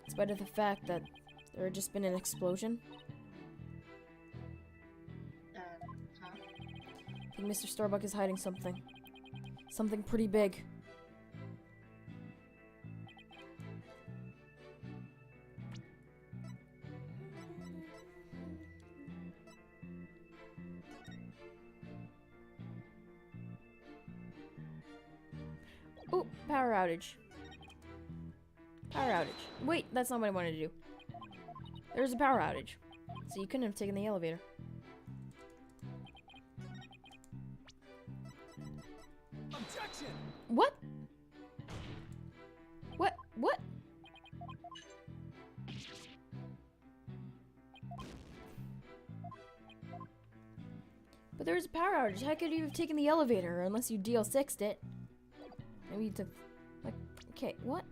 In spite of the fact that there had just been an explosion. Huh? I think Mr. Starbuck is hiding something. Something pretty big. Oh, power outage. Power outage. Wait, that's not what I wanted to do. There's a power outage. So you couldn't have taken the elevator. Objection. What? What? But there's a power outage. How could you have taken the elevator unless you DL6'd it? Maybe you took... Like, okay, what?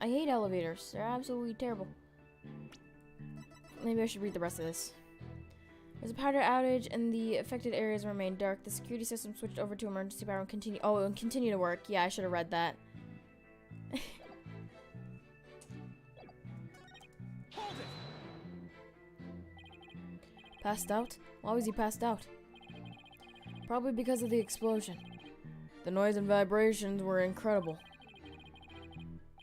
I hate elevators. They're absolutely terrible. Maybe I should read the rest of this. There's a power outage and the affected areas remain dark. The security system switched over to emergency power and continue to work. Yeah, I should have read that. Hold it. Passed out? Why was he passed out? Probably because of the explosion. The noise and vibrations were incredible.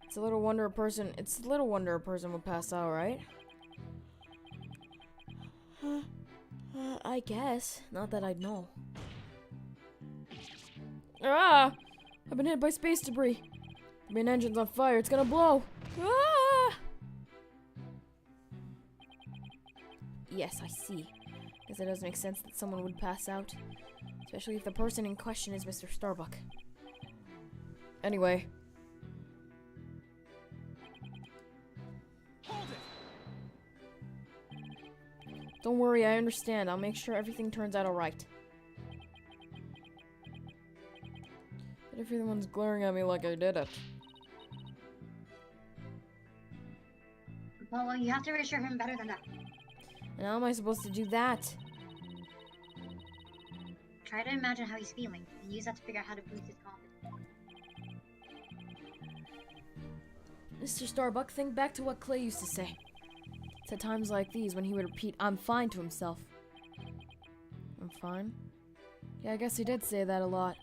It's little wonder a person would pass out, right? I guess. Not that I'd know. Ah! I've been hit by space debris. The main engine's on fire. It's gonna blow. Ah! Yes, I see. Guess it does make sense that someone would pass out. Especially if the person in question is Mr. Starbuck. Anyway. Hold it. Don't worry, I understand. I'll make sure everything turns out alright. But if everyone's glaring at me like I did it. Well, you have to reassure him better than that. And how am I supposed to do that? Try to imagine how he's feeling, and use that to figure out how to boost his confidence. Mr. Starbuck, think back to what Clay used to say. It's at times like these when he would repeat, "I'm fine" to himself. I'm fine? Yeah, I guess he did say that a lot.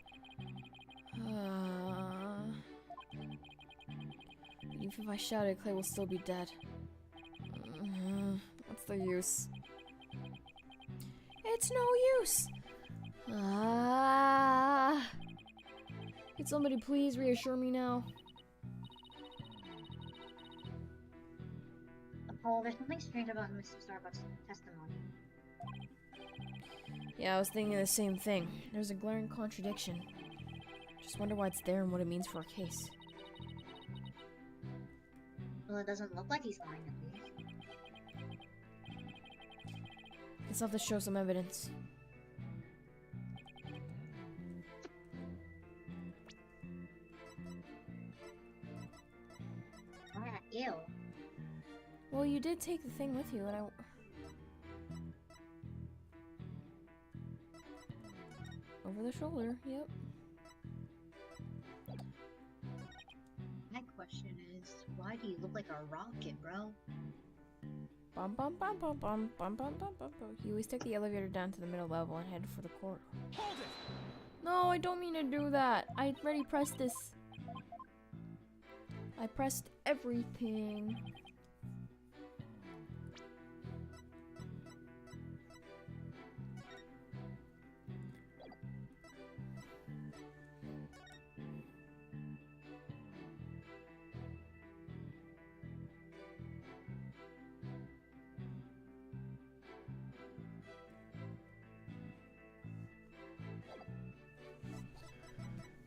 Even if I shouted, Clay will still be dead. What's the use? It's no use! Could somebody please reassure me now? Paul, there's something strange about Mr. Starbuck's testimony. Yeah, I was thinking the same thing. There's a glaring contradiction. Just wonder why it's there and what it means for our case. Well, it doesn't look like he's fine, at least. Let's have to show some evidence. Alright, ew. Well, you did take the thing with you, and over the shoulder, yep. My question is, why do you look like a rocket, bro? Bum, bum, bum, bum, bum, bum, bum, bum, bum, bum. He always took the elevator down to the middle level and headed for the corridor. Hold it! No, I don't mean to do that. I already pressed this. I pressed everything.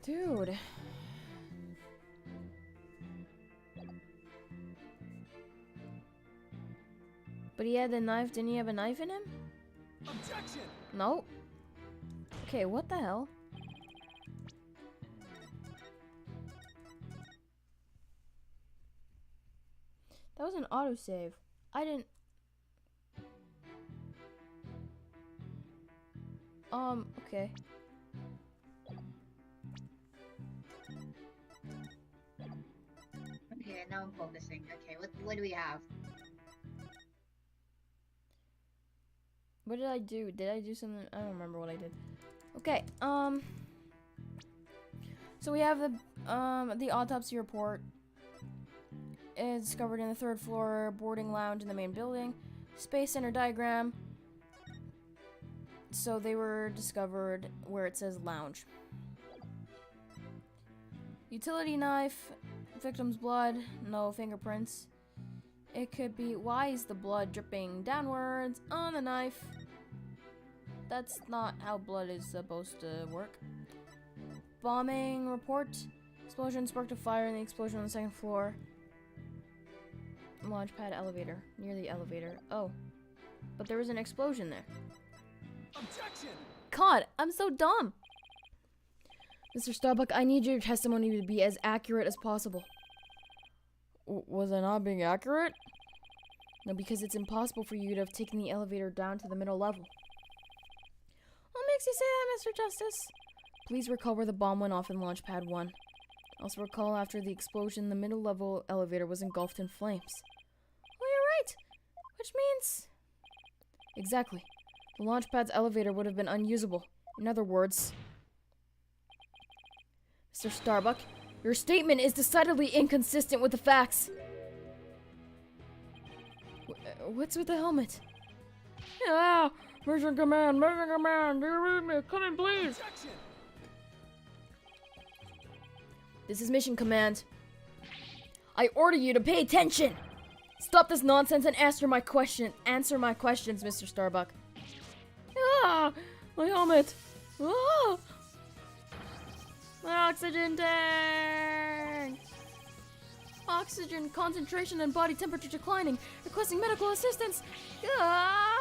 Dude. But he had the knife. Didn't he have a knife in him? Objection! No. Okay, what the hell? That was an autosave. I didn't... okay. Okay, now I'm focusing. Okay, what do we have? What did I do? Did I do something? I don't remember what I did. Okay, so we have the autopsy report. It's discovered in the 3rd floor boarding lounge in the main building. Space Center diagram. So they were discovered where it says lounge. Utility knife. Victim's blood. No fingerprints. It could be... Why is the blood dripping downwards on the knife? That's not how blood is supposed to work. Bombing report. Explosion sparked a fire in the explosion on the 2nd floor. Launch pad elevator. Near the elevator. Oh. But there was an explosion there. Objection! God, I'm so dumb. Mr. Starbuck, I need your testimony to be as accurate as possible. Was I not being accurate? No, because it's impossible for you to have taken the elevator down to the middle level. What makes you say that, Mr. Justice? Please recall where the bomb went off in Launch Pad 1. Also recall after the explosion, the middle level elevator was engulfed in flames. Oh, you're right! Which means... Exactly. The launch pad's elevator would have been unusable. In other words... Mr. Starbuck, your statement is decidedly inconsistent with the facts. What's with the helmet? Yeah! Mission command! Mission command! Do you read me? Come in, please! Objection! This is mission command. I order you to pay attention! Stop this nonsense and answer my questions, Mr. Starbuck. Ah! My helmet! Ah! My oxygen tank! Oxygen concentration and body temperature declining. Requesting medical assistance. Ah!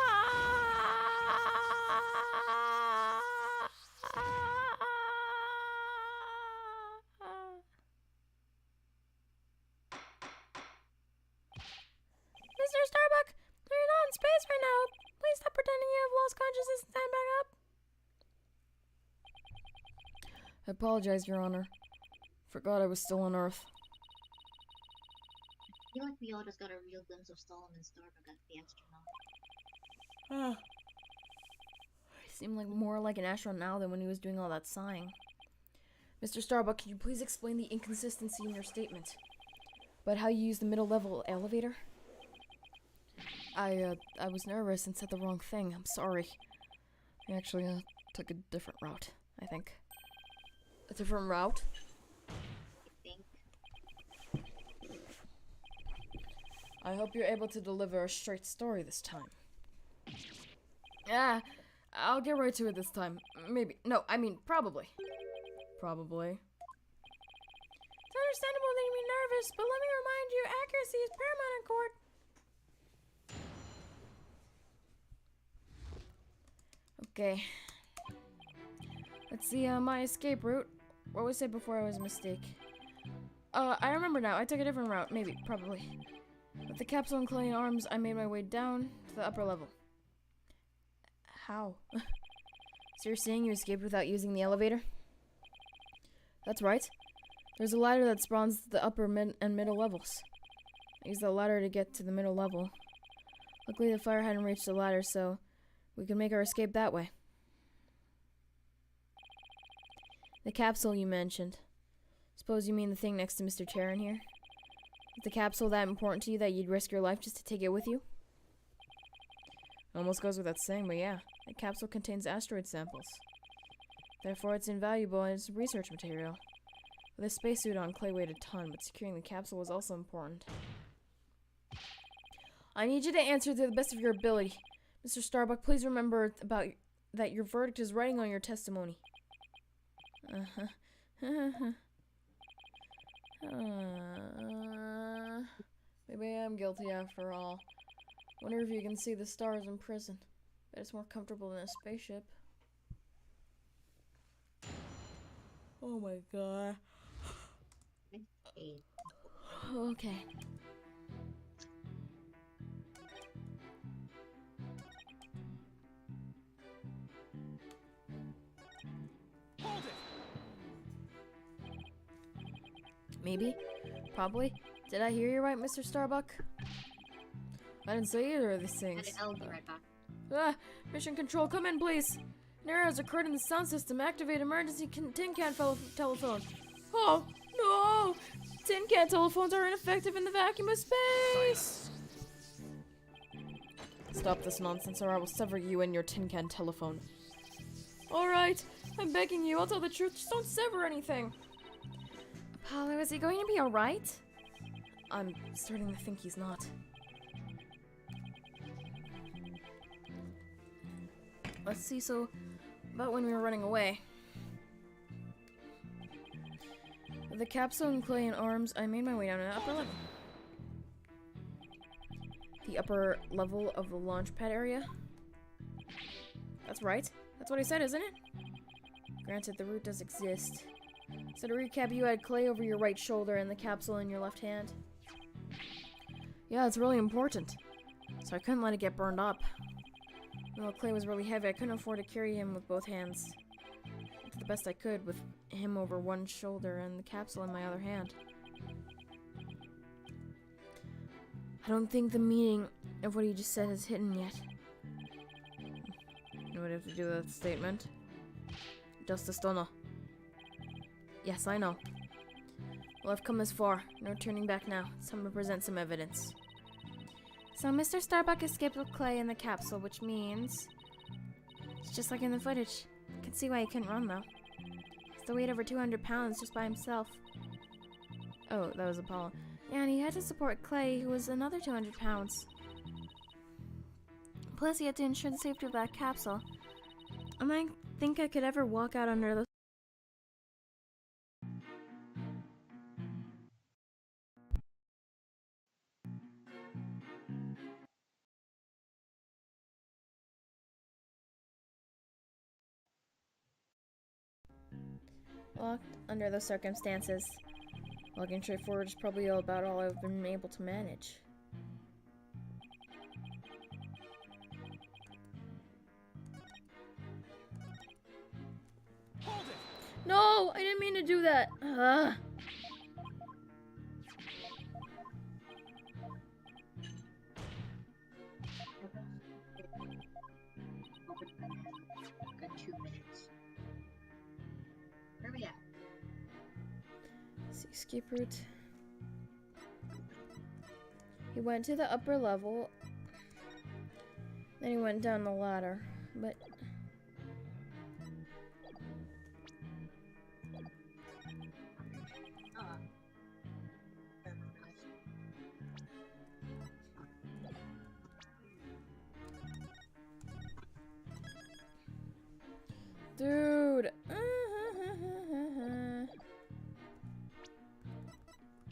Mr. Starbuck, you're not in space right now. Please stop pretending you have lost consciousness and stand back up. I apologize, Your Honor. Forgot I was still on Earth. I feel like we all just got a real glimpse of Solomon Starbuck as the astronaut. He seemed like more like an astronaut now than when he was doing all that sighing. Mr. Starbuck, can you please explain the inconsistency in your statement about how you used the middle level elevator? I was nervous and said the wrong thing. I'm sorry. I actually took a different route, I think. A different route? I think. I hope you're able to deliver a straight story this time. Yeah, I'll get right to it this time. Maybe. No, I mean, probably. Probably. It's understandable that you be nervous, but let me remind you, accuracy is paramount in court. Okay. Let's see, my escape route. What was said before I was a mistake? I remember now. I took a different route. Maybe. Probably. With the capsule and cloning arms, I made my way down to the upper level. How? So you're saying you escaped without using the elevator? That's right. There's a ladder that spawns the upper and middle levels. I used the ladder to get to the middle level. Luckily, the fire hadn't reached the ladder, so we could make our escape that way. The capsule you mentioned. Suppose you mean the thing next to Mr. Terran here? Is the capsule that important to you that you'd risk your life just to take it with you? Almost goes without saying, but yeah. The capsule contains asteroid samples. Therefore, it's invaluable as research material. With a spacesuit on, Clay weighed a ton, but securing the capsule was also important. I need you to answer to the best of your ability. Mr. Starbuck, please remember that your verdict is writing on your testimony. Maybe I am guilty after all. Wonder if you can see the stars in prison. Bet it's more comfortable than a spaceship. Oh my god. Okay. Hold it! Maybe. Probably. Did I hear you right, Mr. Starbuck? I didn't say either of these things. I'll be right back. Mission control, come in, please. An error has occurred in the sound system. Activate emergency tin can telephone. Oh, no! Tin can telephones are ineffective in the vacuum of space! Stop this nonsense or I will sever you and your tin can telephone. Alright, I'm begging you, I'll tell the truth, just don't sever anything. Apollo, is he going to be alright? I'm starting to think he's not. Let's see, so about when we were running away. With the capsule and Clay in arms, I made my way down to the upper level. The upper level of the launch pad area? That's right. That's what I said, isn't it? Granted, the route does exist. So to recap, you had Clay over your right shoulder and the capsule in your left hand. Yeah, it's really important. So I couldn't let it get burned up. While Clay was really heavy, I couldn't afford to carry him with both hands. I did the best I could with him over one shoulder and the capsule in my other hand. I don't think the meaning of what he just said is hidden yet. You know what I have to do with that statement? Just a stunner. Yes, I know. Well, I've come this far. No turning back now. It's time to present some evidence. So Mr. Starbuck escaped with Clay in the capsule, which means... It's just like in the footage. I can see why he couldn't run, though. He's the weight over 200 pounds just by himself. Oh, that was Apollo. Yeah, and he had to support Clay, who was another 200 pounds. Plus, he had to ensure the safety of that capsule. I don't think I could ever walk out under those... Locked under those circumstances. Walking straight forward is probably about all I've been able to manage. Hold it! No! I didn't mean to do that! Ugh. Good 2 minutes. Where are we at? See, escape route. He went to the upper level. Then he went down the ladder. But... Dude!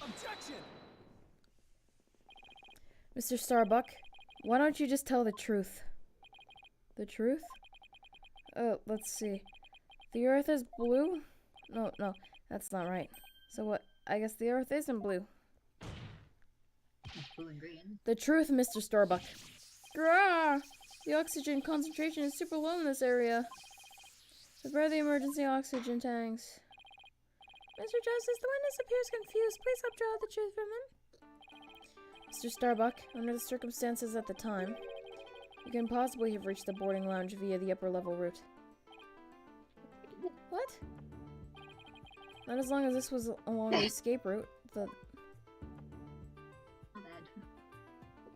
Objection! Mr. Starbuck, why don't you just tell the truth? The truth? Oh, let's see. The Earth is blue? No, that's not right. So what? I guess the Earth isn't blue. It's blue and green. The truth, Mr. Starbuck. Grah! The oxygen concentration is super low in this area. Prepare the emergency oxygen tanks. Mr. Justice, the witness appears confused. Please help draw out the truth from him. Mr. Starbuck, under the circumstances at the time, you can possibly have reached the boarding lounge via the upper level route. What? Not as long as this was along the escape route. Not bad.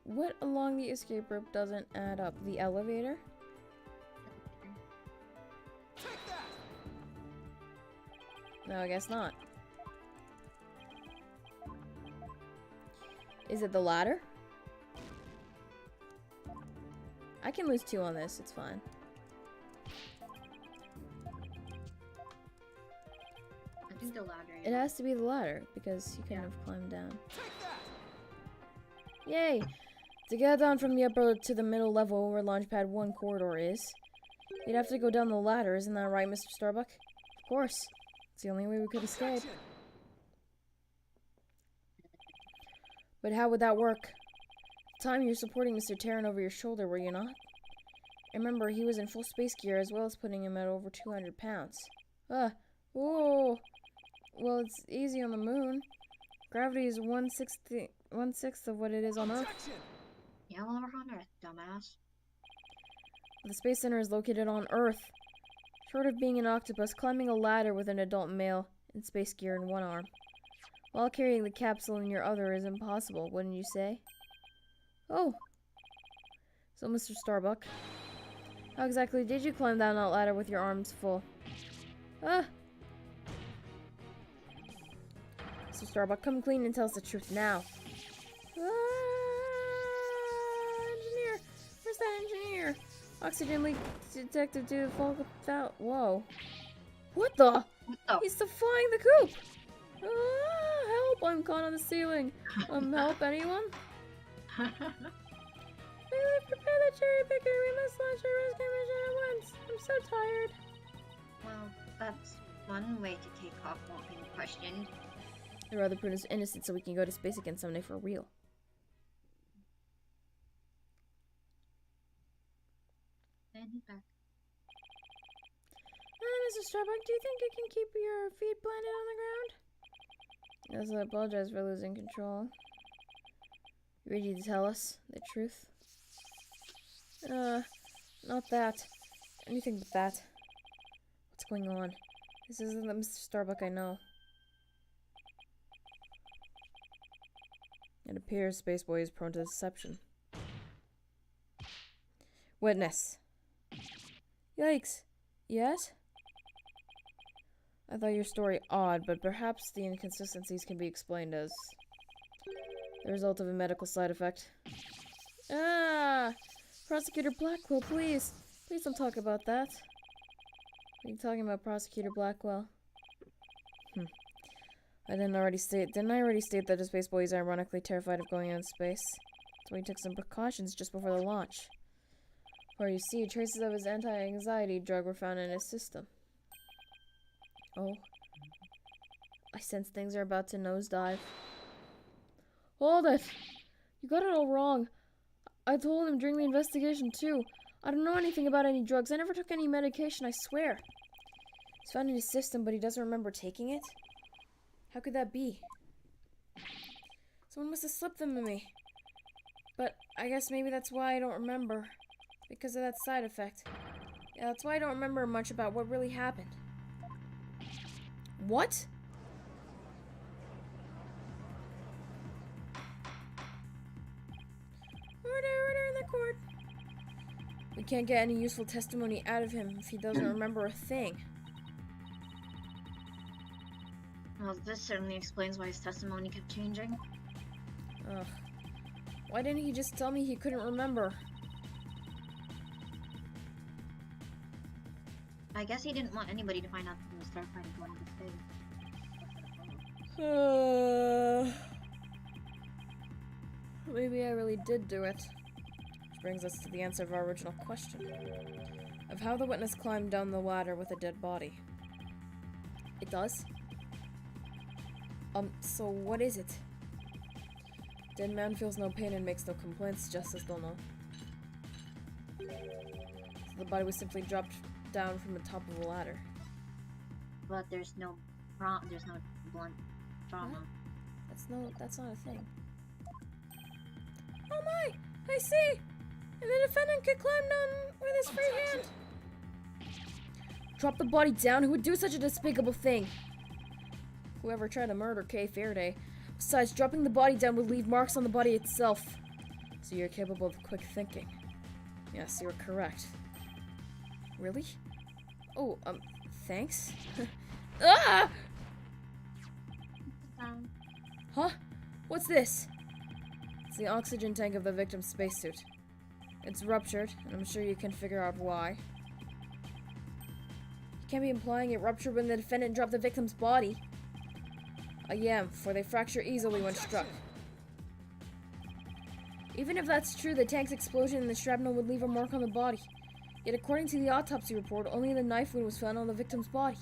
What along the escape route doesn't add up? The elevator? Take that! No, I guess not. Is it the ladder? I can lose 2 on this, it's fine. I think the ladder. It has to be the ladder, because you couldn't have climbed down. Take that! Yay! To get down from the upper to the middle level where Launchpad 1 corridor is, you'd have to go down the ladder, isn't that right, Mr. Starbuck? Of course. It's the only way we could escape. Objection! But how would that work? At the time, you're supporting Mr. Terran over your shoulder, were you not? Remember, he was in full space gear as well as putting him at over 200 pounds. Whoa! Well, it's easy on the moon. Gravity is 1/6 of what it is on Earth. Objection! Yeah, well, we're on Earth, dumbass. The Space Center is located on Earth. Short of being an octopus, climbing a ladder with an adult male in space gear in one arm, while carrying the capsule in your other, is impossible, wouldn't you say? Oh. So, Mr. Starbuck, how exactly did you climb down that ladder with your arms full? Mr. Starbuck, come clean and tell us the truth now. Engineer! Where's that engineer? Oxygen leak detected due to fall out. Whoa. What the? What the? He's still flying the coop! Help! I'm caught on the ceiling. Help anyone? Maybe prepare the cherry picker. We must launch our rescue mission at once. I'm so tired. Well, that's one way to take off won't be questioned. I'd rather prove us innocent so we can go to space again someday for real. And he's back. Mr. Starbuck, do you think you can keep your feet planted on the ground? Yes, I apologize for losing control. You ready to tell us the truth? Not that. Anything but that. What's going on? This isn't the Mr. Starbuck I know. It appears Spaceboy is prone to deception. Witness. Yikes. Yes? I thought your story odd, but perhaps the inconsistencies can be explained as the result of a medical side effect. Prosecutor Blackwell, please. Please don't talk about that. What are you talking about, Prosecutor Blackwell? Didn't I already state that the Spaceboy is ironically terrified of going into space? So he took some precautions just before the launch. Or you see, traces of his anti-anxiety drug were found in his system. Oh. I sense things are about to nosedive. Hold it! You got it all wrong. I told him during the investigation, too. I don't know anything about any drugs. I never took any medication, I swear. It's found in his system, but he doesn't remember taking it? How could that be? Someone must have slipped them to me. But I guess maybe that's why I don't remember. Because of that side effect. Yeah, that's why I don't remember much about what really happened. What? Order in the court. We can't get any useful testimony out of him if he doesn't remember a thing. Well, this certainly explains why his testimony kept changing. Ugh. Why didn't he just tell me he couldn't remember? I guess he didn't want anybody to find out that he was terrified of going to space. Maybe I really did do it. Which brings us to the answer of our original question. Of how the witness climbed down the ladder with a dead body. It does? So what is it? Dead man feels no pain and makes no complaints, just as they'll know. So the body was simply dropped down from the top of the ladder. But there's no blunt trauma. What? That's not a thing. Oh my! I see! And the defendant could climb down with his free hand. Drop the body down? Who would do such a despicable thing? Whoever tried to murder Kay Faraday. Besides, dropping the body down would leave marks on the body itself. So you're capable of quick thinking. Yes, you're correct. Really? Oh, thanks? Ah! Huh? What's this? It's the oxygen tank of the victim's spacesuit. It's ruptured, and I'm sure you can figure out why. You can't be implying it ruptured when the defendant dropped the victim's body. I am, for they fracture easily when struck. Even if that's true, the tank's explosion and the shrapnel would leave a mark on the body. Yet according to the autopsy report, only the knife wound was found on the victim's body.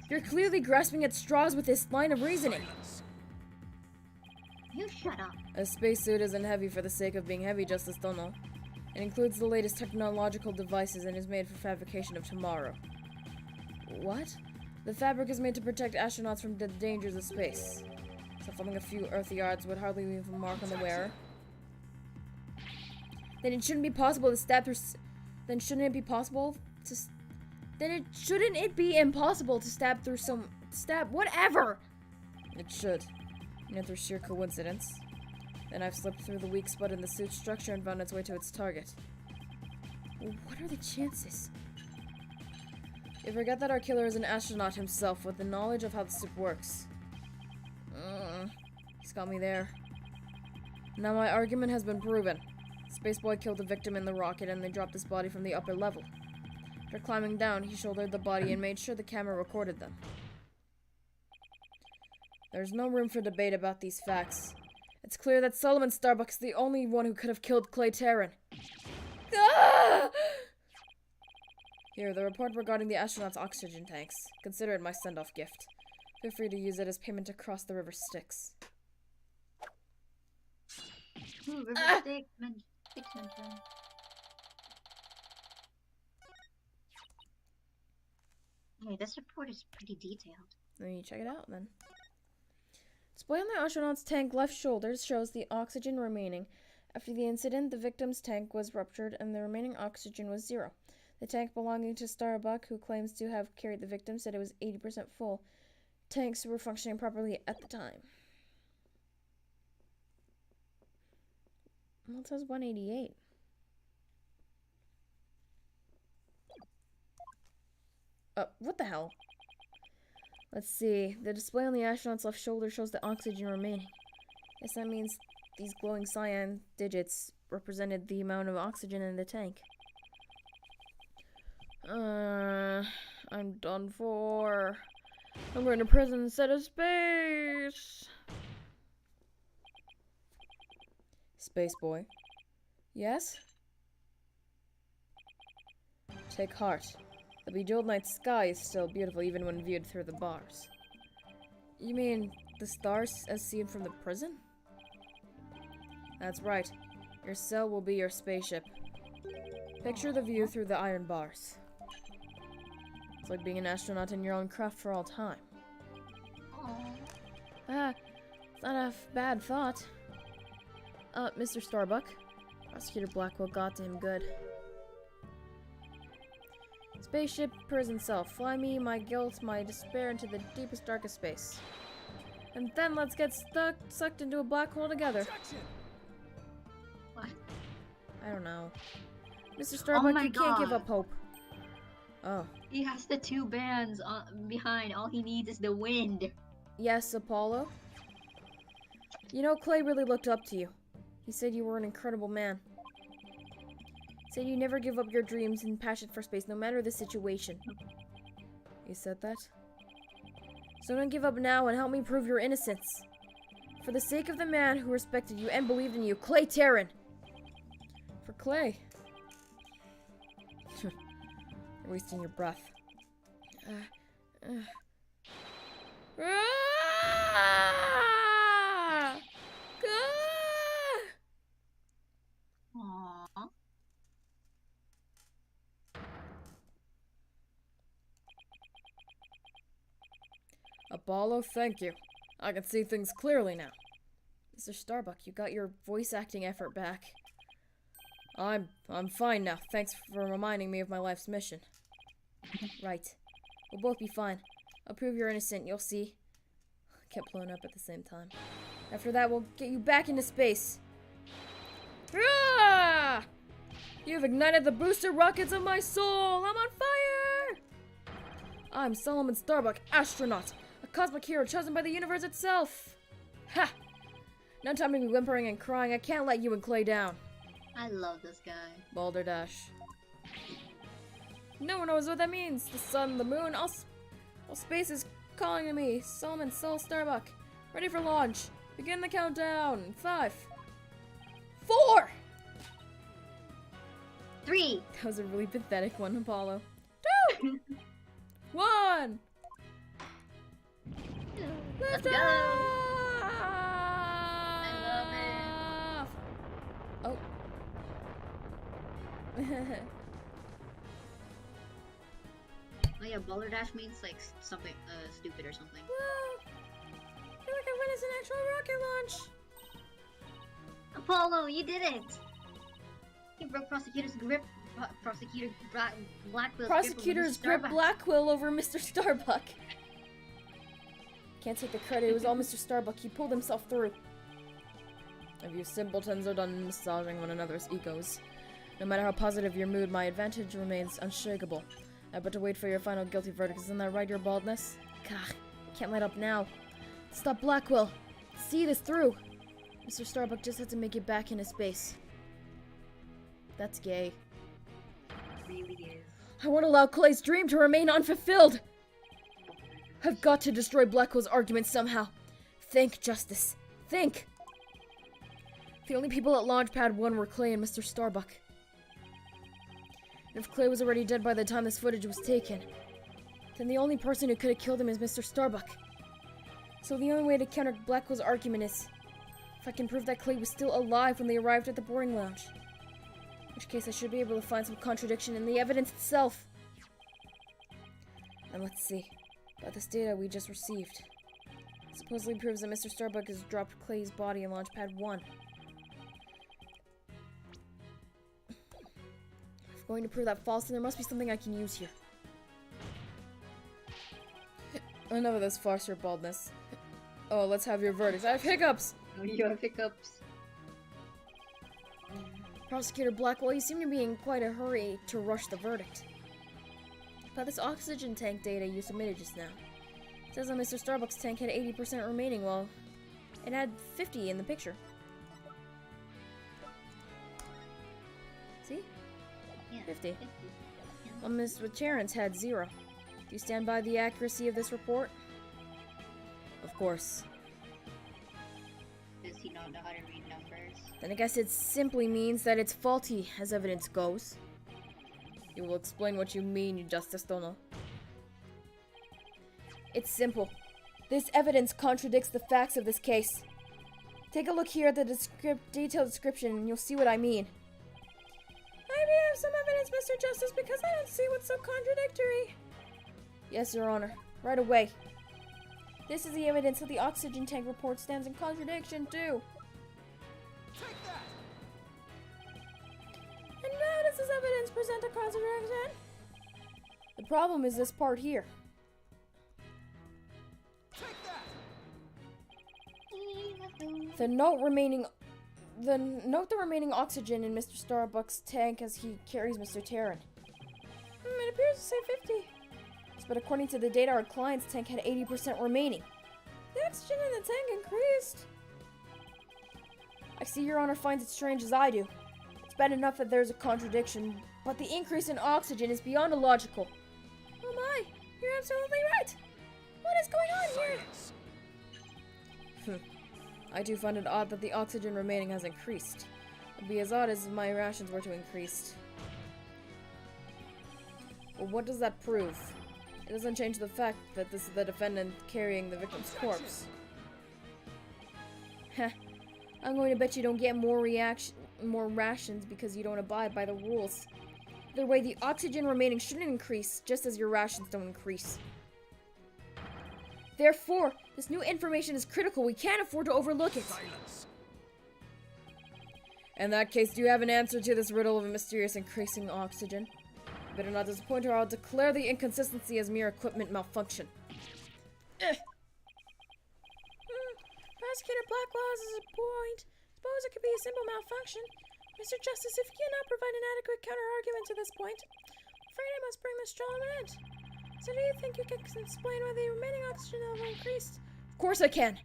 You're clearly grasping at straws with this line of reasoning. You shut up. A spacesuit isn't heavy for the sake of being heavy, Justice Dono. It includes the latest technological devices and is made for fabrication of tomorrow. What? The fabric is made to protect astronauts from the dangers of space. So falling a few earthy yards would hardly leave a mark on the wearer. Then it shouldn't be possible to stab through. Then shouldn't it be possible to? Then it shouldn't it be impossible to stab through some whatever. It should, and through sheer coincidence. Then I've slipped through the weak spot in the suit's structure and found its way to its target. What are the chances? You forget that our killer is an astronaut himself with the knowledge of how the suit works. He's got me there. Now my argument has been proven. Spaceboy killed the victim in the rocket and they dropped his body from the upper level. After climbing down, he shouldered the body and made sure the camera recorded them. There's no room for debate about these facts. It's clear that Solomon Starbuck is the only one who could have killed Clay Terran. Ah! Here, the report regarding the astronauts' oxygen tanks. Consider it my send-off gift. Feel free to use it as payment to cross the river Styx. Ooh, river Styx mentioned. Hey, this report is pretty detailed. Let me check it out then. Display on the astronaut's tank left shoulder shows the oxygen remaining. After the incident, the victim's tank was ruptured and the remaining oxygen was 0. The tank belonging to Starbuck, who claims to have carried the victim, said it was 80% full. Tanks were functioning properly at the time. Well, it says 188. What the hell? Let's see. The display on the astronaut's left shoulder shows the oxygen remaining. Guess that means these glowing cyan digits represented the amount of oxygen in the tank. I'm done for. I'm going to prison instead of space. Space boy. Yes? Take heart. The bejeweled night sky is still beautiful even when viewed through the bars. You mean the stars as seen from the prison? That's right. Your cell will be your spaceship. Picture the view through the iron bars. It's like being an astronaut in your own craft for all time. It's not a bad thought. Mr. Starbuck. Prosecutor Blackwell got to him good. Spaceship, prison cell. Fly me, my guilt, my despair into the deepest, darkest space. And then let's get sucked into a black hole together. What? I don't know. Mr. Starbuck, you can't give up hope. Oh. He has the 2 bands behind. All he needs is the wind. Yes, Apollo? You know, Clay really looked up to you. He said you were an incredible man. He said you never give up your dreams and passion for space, no matter the situation. He said that? So don't give up now and help me prove your innocence. For the sake of the man who respected you and believed in you, Clay Terran. For Clay. You're wasting your breath. Aww. Apollo, thank you. I can see things clearly now. Mr. Starbuck, you got your voice acting effort back. I'm fine now. Thanks for reminding me of my life's mission. Right. We'll both be fine. I'll prove you're innocent, you'll see. Kept blowing up at the same time. After that, we'll get you back into space. Ah! You've ignited the booster rockets of my soul! I'm on fire! I'm Solomon Starbuck, astronaut. A cosmic hero chosen by the universe itself. Ha! No time to be whimpering and crying. I can't let you and Clay down. I love this guy. Balderdash. No one knows what that means. The sun, the moon, all space is calling to me. Solomon Sol Starbuck. Ready for launch. Begin the countdown. 5, 4. 3. That was a really pathetic one, Apollo. 2, 1. Let's Lift go. off! I love Oh. Oh yeah, Balderdash means like something stupid or something. Whoa! I feel like I witnessed an actual rocket launch. Apollo, you did it! You broke Prosecutor's grip. Prosecutor Blackwell's Prosecutor's grip Starbuck. Blackwell over Mr. Starbuck. Can't take the credit, it was all Mr. Starbuck. He pulled himself through. If you simpletons are done massaging one another's egos. No matter how positive your mood, my advantage remains unshakable. I but to wait for your final guilty verdict. Isn't that right, your baldness? Gah, can't let up now. Stop Blackwell. See this through. Mr. Starbuck just had to make it back into space. That's gay. Really is. I won't allow Clay's dream to remain unfulfilled. I've got to destroy Blackwell's argument somehow. Think, Justice. Think. The only people at Launchpad 1 were Clay and Mr. Starbuck. And if Clay was already dead by the time this footage was taken, then the only person who could have killed him is Mr. Starbuck. So the only way to counter Blackwell's argument is if I can prove that Clay was still alive when they arrived at the boarding lounge. In which case I should be able to find some contradiction in the evidence itself. And let's see. About this data we just received. Supposedly proves that Mr. Starbuck has dropped Clay's body in Launchpad 1. If I'm going to prove that false, then there must be something I can use here. Enough of this farce, your baldness. Oh, let's have your verdicts. I have hiccups! Oh, you have hiccups. Prosecutor Blackwell, you seem to be in quite a hurry to rush the verdict. About this oxygen tank data you submitted just now. It says that Mr. Starbuck's tank had 80% remaining, while it had 50 in the picture. See? Yeah, 50. 50. Yeah. Well, Mr. Terran's had 0. Do you stand by the accuracy of this report? Of course. Does he not know how to read numbers? Then I guess it simply means that it's faulty, as evidence goes. You will explain what you mean, you Justice Donal. It's simple. This evidence contradicts the facts of this case. Take a look here at the detailed description and you'll see what I mean. I may have some evidence, Mr. Justice, because I don't see what's so contradictory. Yes, Your Honor. Right away. This is the evidence that the oxygen tank report stands in contradiction to. Take that! And how does this evidence present a contradiction? The problem is this part here. Take that! The note the remaining oxygen in Mr. Starbuck's tank as he carries Mr. Terran. It appears to say 50. But according to the data, our client's tank had 80% remaining. The oxygen in the tank increased. I see Your Honor finds it strange as I do. It's bad enough that there's a contradiction, but the increase in oxygen is beyond illogical. Oh my, you're absolutely right. What is going on here? I do find it odd that the oxygen remaining has increased. It would be as odd as if my rations were to increase. Well, what does that prove? It doesn't change the fact that this is the defendant carrying the victim's corpse. Heh. I'm going to bet you don't get more rations because you don't abide by the rules. Either way, the oxygen remaining shouldn't increase, just as your rations don't increase. Therefore, this new information is critical. We can't afford to overlook it. Silence. In that case, do you have an answer to this riddle of a mysterious increasing oxygen? Better not disappoint or I'll declare the inconsistency as mere equipment malfunction. Prosecutor Blackwell has a point. Suppose it could be a simple malfunction. Mr. Justice, if you cannot provide an adequate counter-argument to this point, I'm afraid I must bring this trial to an end. So do you think you can explain why the remaining oxygen level increased? Of course I can!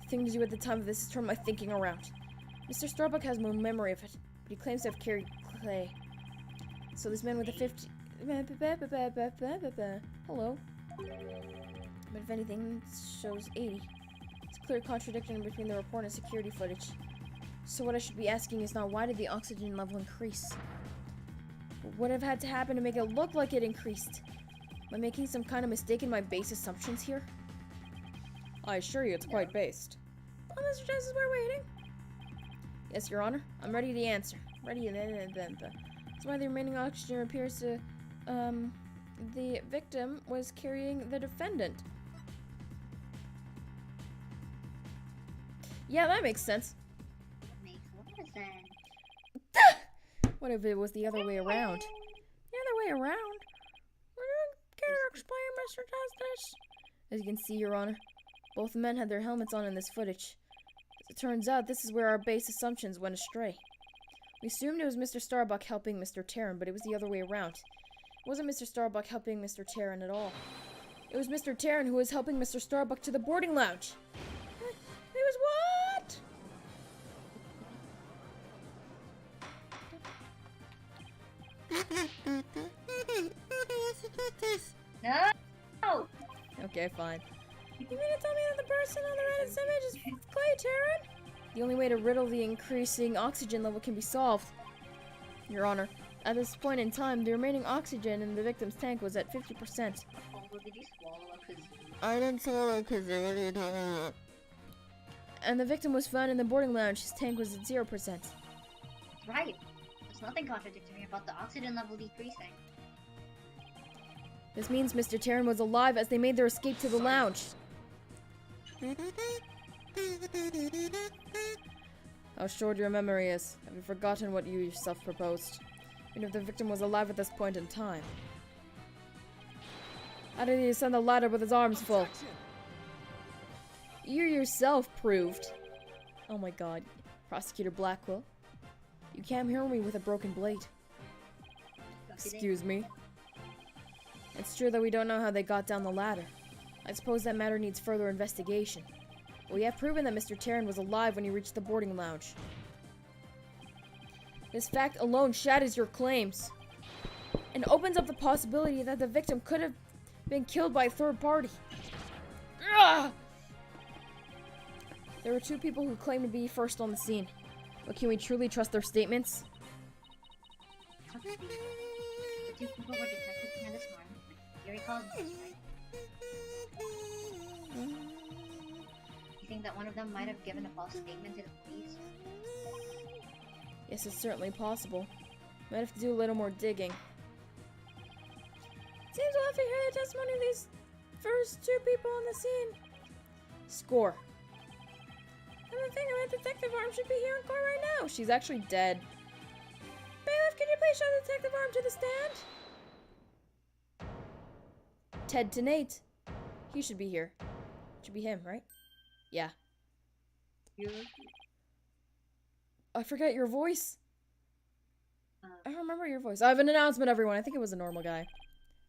The thing to do at the time of this is turn my thinking around. Mr. Starbuck has no memory of it, but he claims to have carried clay. So this man with the 50... Hello. But if anything, it shows 80. It's a clear contradiction between the report and security footage. So what I should be asking is not why did the oxygen level increase? What would have had to happen to make it look like it increased? Am I making some kind of mistake in my base assumptions here? I assure you it's quite based. Oh, Mr. Justice, we're waiting. Yes, Your Honor. I'm ready to answer. Ready and then. That's why the remaining oxygen appears to, the victim was carrying the defendant. Yeah, that makes sense. Makes a lot of sense. What if it was the other way around? The other way around? Would you care to explain, Mr. Justice? As you can see, Your Honor, both men had their helmets on in this footage. As it turns out, this is where our base assumptions went astray. We assumed it was Mr. Starbuck helping Mr. Terran, but it was the other way around. It wasn't Mr. Starbuck helping Mr. Terran at all. It was Mr. Terran who was helping Mr. Starbuck to the boarding lounge. It was what? No! Okay, fine. You mean to tell me that the person on the Reddit's image is Clay Terran? The only way to riddle the increasing oxygen level can be solved. Your Honor, at this point in time, the remaining oxygen in the victim's tank was at 50%. Oh, did you swallow a kazoo? I didn't swallow because I really don't. And the victim was found in the boarding lounge. His tank was at 0%. That's right. There's nothing contradictory about the oxygen level decreasing. This means Mr. Terran was alive as they made their escape to the lounge. How short your memory is. Have you forgotten what you yourself proposed? Even if the victim was alive at this point in time. How did he ascend the ladder with his arms full? Objection. You yourself proved. Oh my god. Prosecutor Blackwell. You can't hear me with a broken blade. Excuse me. It's true that we don't know how they got down the ladder. I suppose that matter needs further investigation. But we have proven that Mr. Terran was alive when he reached the boarding lounge. This fact alone shatters your claims. And opens up the possibility that the victim could have been killed by a third party. Ugh! There were two people who claimed to be first on the scene. But can we truly trust their statements? The two people were Detective Candace Norman and Yuri Cosmos, right? You think that one of them might have given a false statement to the police? Yes, it's certainly possible. Might have to do a little more digging. Seems we'll have to hear the testimony of these first two people on the scene. Score. And the thing about Detective Arm should be here in court right now. She's actually dead. Bailiff, could you please show Detective Arm to the stand? Ted to Nate. He should be here. Should be him, right? Yeah. I forget your voice. I don't remember your voice. I have an announcement, everyone. I think it was a normal guy.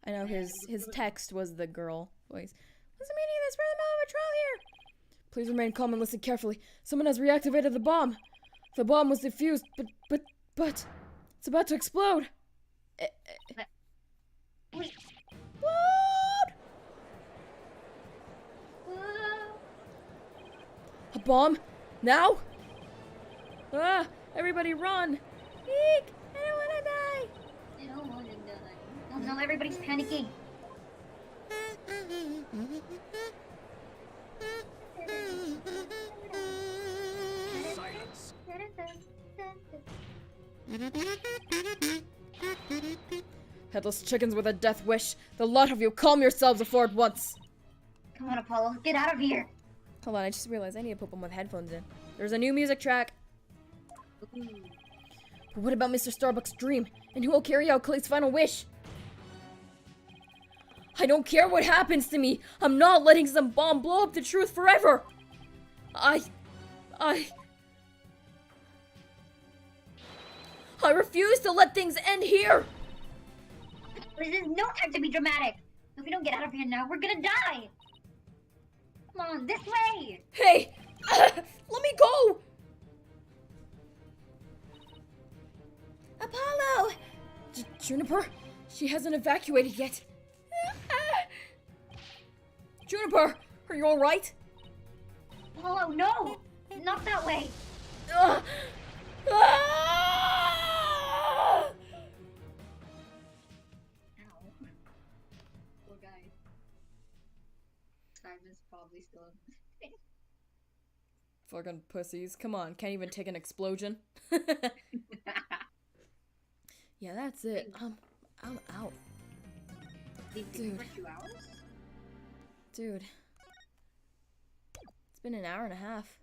I know his text was the girl voice. What's the meaning of this? We're in the middle of a trial here. Please remain calm and listen carefully. Someone has reactivated the bomb. The bomb was defused, but it's about to explode. Wait. Explode! A bomb? Now? Ah! Everybody run! Eek! I don't wanna die! I don't want to die. Oh no, everybody's panicking. Silence. Headless chickens with a death wish. The lot of you, calm yourselves before at once. Come on, Apollo, get out of here. Hold on, I just realized I need to put them with headphones in. There's a new music track. But what about Mr. Starbuck's dream? And who will carry out Clay's final wish? I don't care what happens to me. I'm not letting some bomb blow up the truth forever. I refuse to let things end here. This is no time to be dramatic. If we don't get out of here now, we're gonna die. Come on, this way. Hey, let me go. Apollo! Juniper? She hasn't evacuated yet. Juniper, are you alright? Apollo, no! Not that way. Ah! Ow. Poor guy. Simon's probably still in his Fucking pussies. Come on, can't even take an explosion. Yeah, that's it. I'm out. Dude. For 2 hours? Dude. It's been an hour and a half.